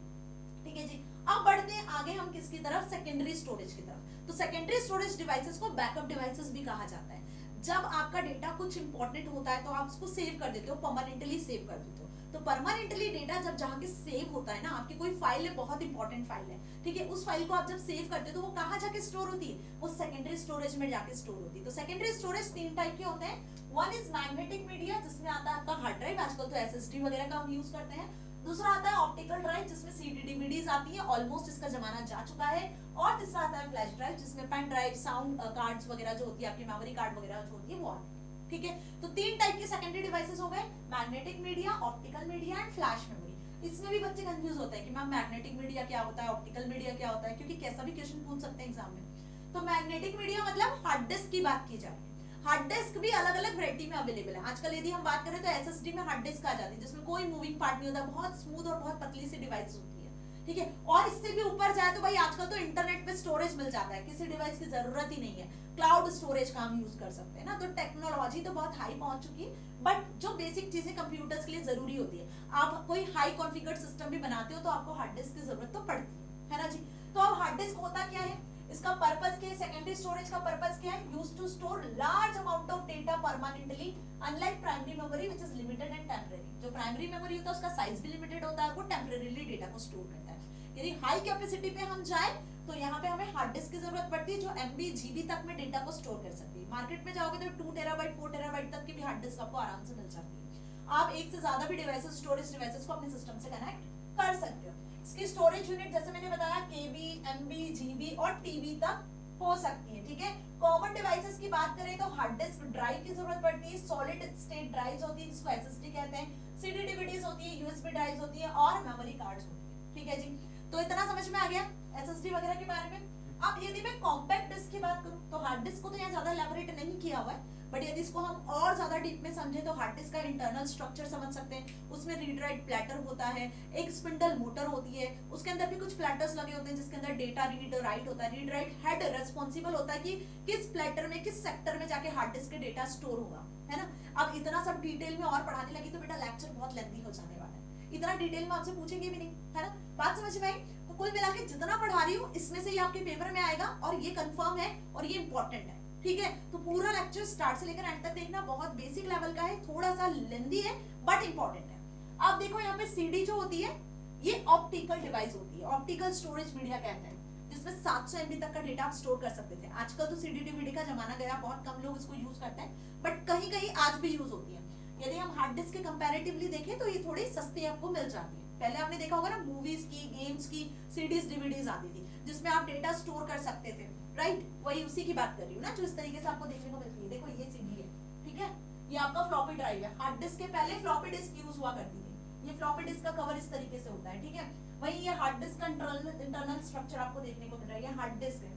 ठीक है जी। अब बढ़ते हैं आगे हम किसकी तरफ, सेकेंडरी स्टोरेज की तरफ। तो सेकेंडरी स्टोरेज डिवाइसेस को बैकअप डिवाइसेस भी कहा जाता है। जब आपका डेटा कुछ इंपॉर्टेंट होता है तो आप उसको सेव कर देते हो, परमानेंटली सेव कर देते हो। तो परमानेंटली डेटा जब जहाँ के सेव होता है ना, आपकी कोई फाइल है, बहुत इंपॉर्टेंट फाइल है, ठीक है, उस फाइल को आप जब सेव करते हो तो वो कहाँ जाके स्टोर होती है, वो सेकेंडरी स्टोरेज में जाके स्टोर होती है। तो सेकेंडरी स्टोरेज तीन टाइप के होते हैं। वन इज मैग्नेटिक मीडिया, जिसमें आता है आपका हार्ड ड्राइव, आजकल तो एसएसडी वगैरह का हम यूज करते हैं। दूसरा आता है ऑप्टिकल ड्राइव, जिसमें सीडी डीवीडीज आती है, ऑलमोस्ट इसका जमाना जा चुका है। और तीसरा आता है फ्लैश ड्राइव, जिसमें पेन ड्राइव, साउंड कार्ड्स वगैरह जो होती है, आपकी मेमोरी कार्ड वगैरह जो होती है वो आती है, ठीक है। तो तीन टाइप के सेकेंडरी डिवाइसेस हो गए, magnetic media, optical media and flash memory. इसमें भी बच्चे कंफ्यूज होते हैं कि मैम मैग्नेटिक मीडिया क्या होता है, ऑप्टिकल मीडिया क्या होता है, क्योंकि कैसा भी क्वेश्चन पूछ सकते हैं एग्जाम में। तो मैग्नेटिक मीडिया मतलब हार्ड डिस्क की बात की जाए। हार्ड डिस्क भी अलग अलग वैरायटी में अवेलेबल है। आजकल यदि हम बात करें तो एसएसडी में हार्ड डिस्क आ जाती है, जिसमें कोई मूविंग पार्ट नहीं होता, बहुत स्मूथ और बहुत पतली सी डिवाइस होती है, ठीक है। और इससे भी ऊपर जाए तो भाई आजकल तो इंटरनेट पे स्टोरेज मिल जाता है, किसी डिवाइस की जरूरत ही नहीं है, क्लाउड स्टोरेज का हम यूज कर सकते हैं ना। तो टेक्नोलॉजी तो बहुत हाई पहुंच चुकी है, बट जो बेसिक चीजें कंप्यूटर्स के लिए जरूरी होती है, आप कोई हाई कॉन्फ़िगर्ड सिस्टम भी बनाते हो तो आपको हार्ड डिस्क की जरूरत तो पड़ती है ना जी। तो अब हार्ड डिस्क होता क्या है, इसका पर्पस क्या है, सेकेंडरी स्टोरेज का पर्पस क्या है, used to store large amount of data permanently, unlike primary memory which is limited and temporary. जो प्राइमरी मेमोरी होता है उसका साइज भी लिमिटेड होता है और वो टेम्परेरीली डेटा को स्टोर करता है। यदि हाई कैपेसिटी पे हम जाए तो यहाँ पे हमें हार्ड डिस्क की जरूरत पड़ती है, जो एमबी जीबी तक में डेटा को स्टोर कर सकती है। मार्केट में जाओगे तो 2 टेराबाइट 4 टेराबाइट तक की भी हार्ड डिस्क आपको आराम से मिल जाती है। आप एक से ज्यादा भी डिवाइसेस, स्टोरेज डिवाइसेस को अपने सिस्टम से कनेक्ट कर सकते हो। इसकी स्टोरेज यूनिट जैसे मैंने बताया केबी, एमबी, जीबी और टीबी तक हो सकती है, ठीक है। कॉमन डिवाइसेस की बात करें तो हार्ड डिस्क ड्राइव की जरूरत पड़ती है, सॉलिड स्टेट ड्राइव्स होती है जिसको एसएसडी कहते हैं, सीडी डीवीडीज होती है, यूएसबी ड्राइव्स होती है और मेमोरी कार्ड्स होती है, ठीक है जी। तो इतना समझ में आ गया एसएसडी वगैरह के बारे में। अब यदि मैं कॉम्पैक्ट डिस्क की बात करूं तो हार्ड डिस्क को तो यहाँ ज्यादा एलैबोरेट नहीं किया हुआ है, बट यदि इसको हम और ज्यादा डीप में समझे तो हार्ड डिस्क का इंटरनल स्ट्रक्चर समझ सकते हैं। उसमें रीड राइट प्लेटर होता है, एक स्पिंडल मोटर होती है, उसके अंदर भी कुछ प्लेटर्स लगे होते हैं जिसके अंदर डेटा रीड राइट होता है। रीड राइट हेड रेस्पॉन्सिबल होता है कि किस प्लेटर में, किस सेक्टर में जाके हार्ड डिस्क के डेटा स्टोर होगा, है ना। अब इतना सब डिटेल में और पढ़ाने लगी तो बेटा लेक्चर बहुत लेंथी हो जाने वाला है, इतना डिटेल में आपसे पूछेंगे भी नहीं, है ना। बात समझ में आई। तो कुल मिला के जितना पढ़ा रही हूँ इसमें से ये आपके पेपर में आएगा और ये कंफर्म है और ये इंपॉर्टेंट है, ठीक है। तो पूरा लेक्चर स्टार्ट से लेकर एंड तक देखना, बहुत बेसिक लेवल का है, थोड़ा सा लेंथी है बट इंपॉर्टेंट है। अब देखो यहाँ पे सीडी जो होती है ये ऑप्टिकल डिवाइस होती है, ऑप्टिकल स्टोरेज मीडिया कहते हैं, जिसमें 700 MB तक का डेटा आप स्टोर कर सकते थे। आजकल तो सीडी डीवीडी का जमाना गया, बहुत कम लोग इसको यूज करते हैं, बट कहीं कहीं आज भी यूज होती है। यदि हम हार्ड डिस्क के कंपैरेटिवली देखें तो ये थोड़ी सस्ती आपको मिल जाती है। पहले आपने देखा होगा ना, मूवीज की, गेम्स की सीडीज डीवीडीज आती थी जिसमें आप डेटा स्टोर कर सकते थे, राइट? वही उसी की बात कर रही हूँ ना, जो इस तरीके से आपको देखने को मिलती है। देखो ये सीडी है, ठीक है, ये आपका फ्लॉपी ड्राइव है। हार्ड डिस्क के पहले फ्लॉपी डिस्क यूज हुआ करती थी। ये फ्लॉपी डिस्क का कवर इस तरीके से होता है, ठीक है। वही ये हार्ड डिस्क का इंटरनल स्ट्रक्चर आपको देखने को मिल रहा है, ये हार्ड डिस्क है।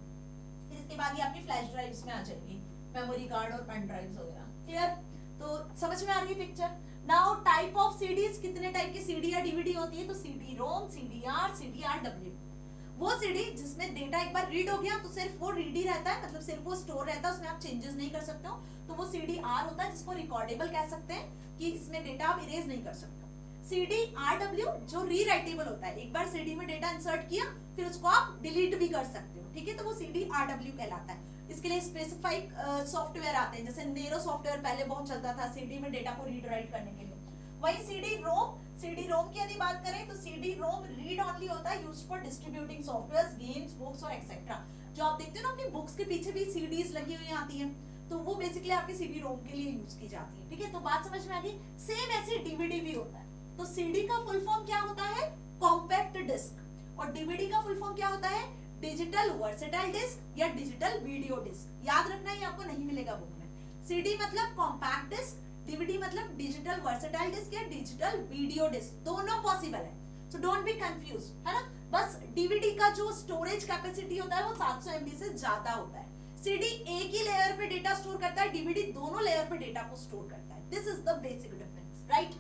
फिर इसके बाद ये आपकी फ्लैश ड्राइव्स में आ जाएगी, मेमोरी कार्ड और पेन ड्राइव्स वगैरह। क्लियर? तो समझ में आ रही है picture? Now type of CDs, कितने टाइप की सीडी या डीवीडी होती है? तो सीडी रोम, सीडीआर, सीडीआरडब्ल्यू। वो सीडी जिसमें डेटा एक बार रीड हो गया तो सिर्फ वो रीड ही रहता है, मतलब सिर्फ वो स्टोर रहता है, उसमें आप चेंजेस नहीं कर सकते हो, तो वो सीडीआर होता है, जिसको रिकॉर्डेबल कह सकते हैं कि इसमें डेटा आप इरेज नहीं कर सकते। सीडीआरडब्ल्यू जो रीराइटेबल होता है, एक बार सीडी में डेटा इंसर्ट किया फिर उसको आप डिलीट भी कर सकते हो, ठीक है, तो वो सीडीआरडब्ल्यू कहलाता है। इसके लिए स्पेसिफाइक सॉफ्टवेयर आते हैं, जैसे नेरो सॉफ्टवेयर पहले बहुत चलता था सीडी में डेटा को रीड राइट करने के लिए। वही सीडी रोम की यदि बात करें तो सीडी रोम रीड ओनली होता है, used for distributing softwares, games, books और एक्सेट्रा। जो आप देखते हो ना अपनी बुक्स के पीछे भी सीडीज लगी हुई आती हैं, तो वो बेसिकली आपकी सीडी रोम के लिए यूज की जाती है, ठीक है। तो बात समझ में आ गई? सेम ऐसे डीवीडी भी होता है। तो सीडी का फुल फॉर्म क्या होता है? Compact disc. और डीवीडी का फुल फॉर्म क्या होता है? डिजिटल वर्सेटाइल डिस्क या डिजिटल वीडियो डिस्क। याद रखना, ये आपको नहीं मिलेगा बुक में। सीडी मतलब कॉम्पैक्ट डिस्क, डीवीडी मतलब डिजिटल वर्सेटाइल डिस्क या डिजिटल वीडियो डिस्क, दोनों पॉसिबल है। सो डोंट बी कंफ्यूज, है ना। बस डीवीडी का जो स्टोरेज कैपेसिटी होता है वो 700 MB से ज्यादा होता है। सीडी एक ही लेयर पे डेटा स्टोर करता है, डीवीडी दोनों लेयर पे डेटा को स्टोर करता है। This is the basic difference, right?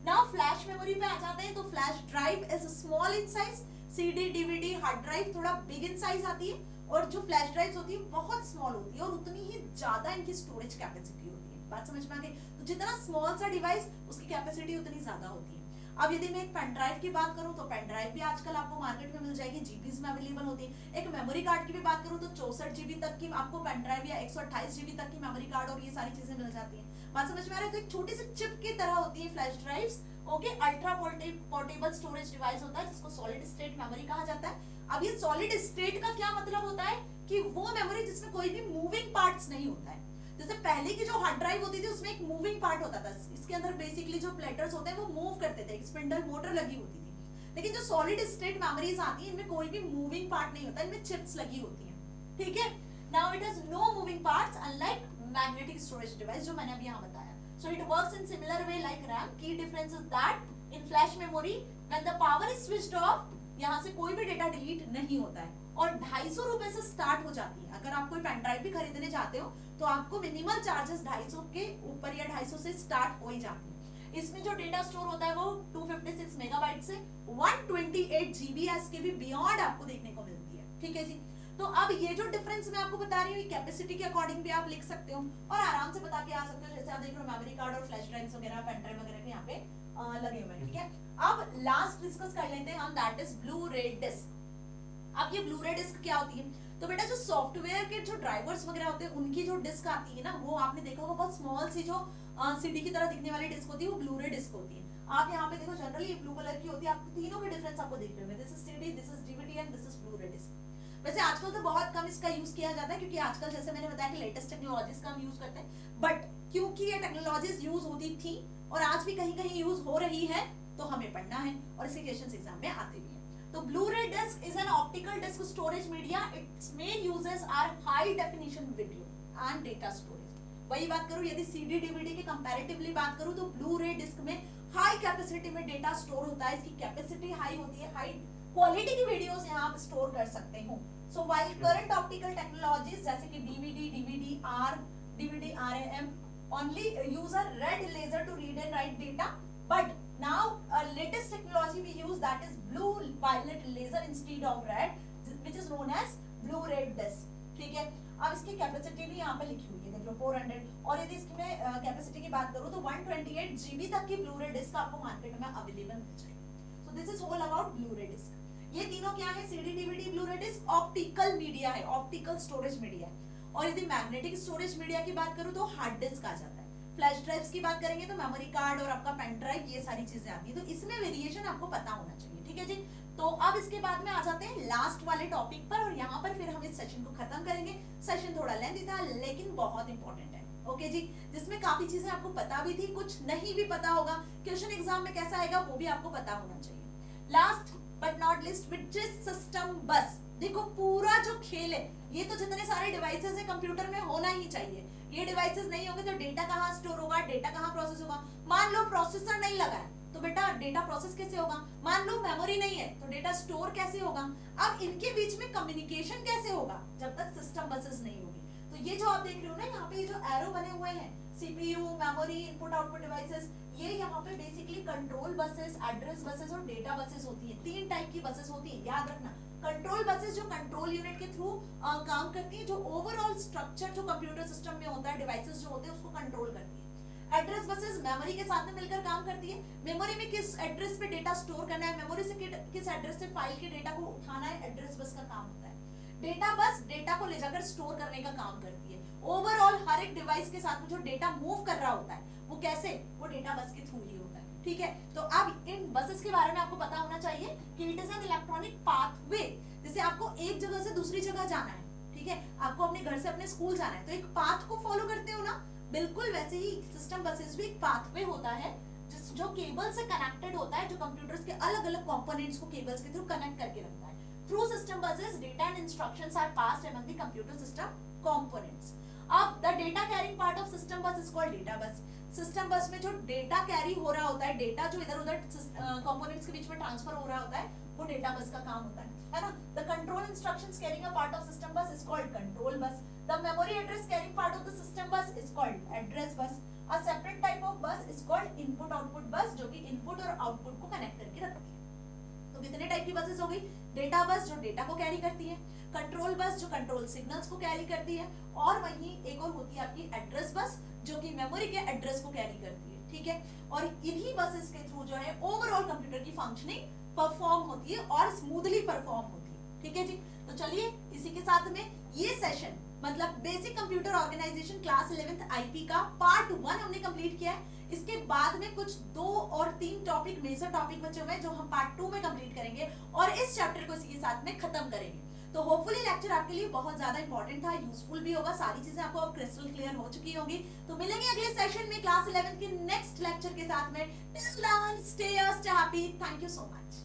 Now flash memory पे आ जाते हैं। तो flash drive is small in size, CD DVD hard drive थोड़ा बिग इन साइज आती है, और जो फ्लैश ड्राइव्स होती है बहुत स्मॉल होती है और उतनी ही ज्यादा इनकी स्टोरेज कैपेसिटी होती है। बात समझ में आ गई? तो जितना स्मॉल सा डिवाइस उसकी कैपेसिटी उतनी ज्यादा होती है। अब यदि मैं एक पेन ड्राइव की बात करूं तो पेन ड्राइव भी आजकल आपको मार्केट में मिल जाएगी, जीबीज में अवेलेबल होती है। एक मेमोरी कार्ड की भी बात करूं तो 64 GB तक की आपको पेन ड्राइव या 128 GB तक की मेमोरी कार्ड और ये सारी चीजें मिल जाती हैं। बात समझ में आ रहा है? तो एक छोटी सी चिप की तरह होती है flash drives, okay. Ultra portable storage device होता है जिसको सॉलिड स्टेट मेमोरी कहा जाता है। अब ये सॉलिड स्टेट का क्या मतलब होता है कि वो मेमोरी जिसमें कोई भी मूविंग पार्ट्स नहीं होता है। जैसे पहले की जो हार्ड ड्राइव होती थी उसमें एक मूविंग पार्ट होता था, इसके अंदर बेसिकली जो प्लेटर्स होते हैं वो मूव करते थे, एक स्पिंडल मोटर लगी होती थी। लेकिन जो सॉलिड स्टेट मेमोरीज आती हैं इनमें कोई भी मूविंग पार्ट नहीं होता, इनमें चिप्स लगी होती हैं, ठीक है। Now it has no moving parts unlike magnetic storage device जो मैंने अभी यहाँ बताया। So it works in similar way like RAM. Key difference is that in flash memory when the power is switched off, यहाँ से कोई भी data delete नहीं होता है, और 250 रुपए से स्टार्ट हो जाती है। अगर आप कोई पेन ड्राइव भी खरीदने जाते हो तो आपको मिनिमल चार्जेस 250 के ऊपर या 250 से स्टार्ट हो ही जाती है। इसमें जो डेटा स्टोर होता है वो 256 मेगाबाइट से 128 GB के भी बियॉन्ड आपको देखने को मिलती है, ठीक है जी। तो अब ये जो डिफरेंस मैं आपको बता रही हूँ कैपेसिटी के अकॉर्डिंग भी आप लिख सकते हो और आराम से बता के आ सकते हो। जैसे आप देख रहे हो मेमोरी कार्ड और फ्लैश ड्राइव्स वगैरह, पेन ड्राइव वगैरह के यहाँ पे लगे हुए हैं, ठीक है। अब लास्ट डिस्कस कर लेते हैं हम, that is blue ray disc. अब ये ब्लू रे डिस्क क्या होती है? तो बेटा जो सॉफ्टवेयर के जो ड्राइवर्स वगैरह होते हैं उनकी जो डिस्क आती है ना, वो आपने देखा होगा बहुत स्मॉल सी जो सीडी की तरह दिखने वाली डिस्क होती है, वो ब्लू रे डिस्क होती है। आप यहाँ पे देखो जनरली ब्लू कलर की होती है, आपको तीनों के डिफरेंस आपको दिख रहे हैं, this is CD, this is DVD and this is blue ray disc. वैसे आजकल तो बहुत कम इसका यूज किया जाता है क्योंकि आजकल जैसे मैंने बताया कि लेटेस्ट टेक्नोलॉजीज का हम यूज करते हैं, बट क्योंकि ये टेक्नोलॉजीज यूज होती थी और आज भी कहीं कहीं यूज हो रही है तो हमें पढ़ना है और इसे क्वेश्चंस एग्जाम में आते भी हैं। तो blu ray disc is an optical disc storage media, its main uses are high definition video and data storage. वही बात करूं यदि सीडी डीवीडी के कंपैरेटिवली बात करूं तो ब्लू रे डिस्क में हाई कैपेसिटी में डेटा स्टोर होता है, इसकी कैपेसिटी हाई होती है, हाई क्वालिटी की वीडियोस यहाँ आप स्टोर कर सकते हो। So while current optical technologies जैसे कि DVD, DVD-R, DVD-RAM only use a red laser to read and write data, but now a latest technology we use that is blue violet laser instead of red, which is known as blue ray disk, ठीक है। अब इसकी capacity भी यहाँ पे लिखी हुई है, देख लो 400, और यदि इसकी मैं कैपेसिटी की बात करूँ तो 128 GB तक की ब्लू रे डिस्क आपको मार्केट में अवेलेबल मिल जाएगी। So this is all about blue ray disk। ये तीनों क्या है? CD DVD blue ray disc optical media है, ऑप्टिकल स्टोरेज मीडिया है। और यदि मैग्नेटिक स्टोरेज मीडिया की बात करूं तो हार्ड डिस्क आ जाता है। फ्लैश ड्राइव्स की बात करेंगे तो मेमोरी कार्ड और आपका पेन ड्राइव, ये सारी चीजें आती है। तो इसमें वेरिएशन आपको पता होना चाहिए, ठीक है जी। तो अब इसके बाद में आ जाते हैं लास्ट वाले टॉपिक पर, और यहाँ पर फिर हम इस सेशन को खत्म करेंगे। सेशन थोड़ा लेंथी था लेकिन बहुत इंपॉर्टेंट है, ओके जी, जिसमें काफी चीजें आपको पता भी थी, कुछ नहीं भी पता होगा, क्वेश्चन एग्जाम में कैसा आएगा वो भी आपको पता होना चाहिए। Last but not list, which is system बस। देखो पूरा जो खेल है, ये तो जितने सारे डिवाइसेस है कंप्यूटर में होना ही चाहिए। ये डिवाइसेस नहीं होंगे तो डेटा कहाँ स्टोर होगा, डेटा कहाँ प्रोसेस होगा। मान लो प्रोसेसर नहीं लगा है तो बेटा डेटा प्रोसेस कैसे होगा। मान लो मेमोरी नहीं है तो डेटा स्टोर कैसे होगा। अब इनके बीच में कम्युनिकेशन कैसे होगा जब तक सिस्टम बसेस नहीं होगी। तो ये जो आप देख रहे हो ना, यहाँ पे ये जो एरो बने हुए हैं, CPU, memory, input output devices, ये यहाँ पे basically control buses, address buses और डेटा बसेस होती है। 3 टाइप की बसेस होती है, याद रखना। कंट्रोल बसेस जो कंट्रोल यूनिट के थ्रू काम करती है, जो ओवरऑल स्ट्रक्चर जो कंप्यूटर सिस्टम में होता है, डिवाइसेस जो होते हैं उसको कंट्रोल करती है। एड्रेस बसेस मेमोरी के साथ में मिलकर काम करती है। मेमोरी में किस एड्रेस पे डेटा स्टोर करना है, मेमोरी से किस एड्रेस से फाइल के डेटा को उठाना है, एड्रेस बस का काम होता है। डेटा बस डेटा को ले जाकर स्टोर करने का काम करती है। ओवरऑल हर एक डिवाइस के साथ में जो डेटा मूव कर रहा होता है वो कैसे, वो डेटा बस के थ्रू ही होता है, ठीक है। तो अब इन बसेस के बारे में आपको पता होना चाहिए कि it is an electronic pathway. जैसे आपको एक जगह से दूसरी जगह जाना है, ठीक है, आपको अपने घर से अपने स्कूल जाना है तो एक पाथ को फॉलो करते हो ना, बिल्कुल वैसे ही सिस्टम बसेस भी एक पाथवे होता है जो केबल से कनेक्टेड होता है, जो कंप्यूटर्स के अलग अलग कंपोनेंट्स को केबल्स के थ्रू कनेक्ट करके रखता है। Through system buses data and instructions are passed among the computer system components. अब the data carrying part of system bus is called data bus. System bus में जो डेटा कैरी हो रहा होता है, डेटा जो इधर उधर कंपोनेंट्स के बीच में ट्रांसफर हो रहा होता है, वो डेटा बस का काम होता है ना। The control instructions carrying a part of system bus is called control bus. The memory address carrying part of the system bus is called address bus. A separate type of bus is called input output bus, जो कि input और output को connect करके रखती है। तो कितने type की बसेस हो गई? डेटा बस जो डेटा को कैरी करती है, कंट्रोल बस जो कंट्रोल सिग्नल्स को कैरी करती है, और वहीं एक और होती है आपकी एड्रेस बस जो कि मेमोरी के एड्रेस को कैरी करती है, ठीक है। और इन्हीं बसेस के थ्रू जो है ओवरऑल कंप्यूटर की फंक्शनिंग परफॉर्म होती है और स्मूथली परफॉर्म होती है, ठीक है जी। तो चलिए इसी के साथ में ये सेशन मतलब basic computer organisation class 11th IP का पार्ट 1 हमने कंप्लीट किया है। इसके बाद में कुछ 2 और 3 टॉपिक मेजर टॉपिक बचे हुए हैं जो हम पार्ट 2 में कंप्लीट करेंगे और इस चैप्टर को इसी के साथ में खत्म करेंगे। तो होपफुली लेक्चर आपके लिए बहुत ज्यादा इंपॉर्टेंट था, यूजफुल भी होगा, सारी चीजें आपको अब क्रिस्टल क्लियर हो चुकी होंगी। तो मिलेंगे अगले सेशन में क्लास 11 के नेक्स्ट लेक्चर के साथ में। Till then stay happy, thank you so much.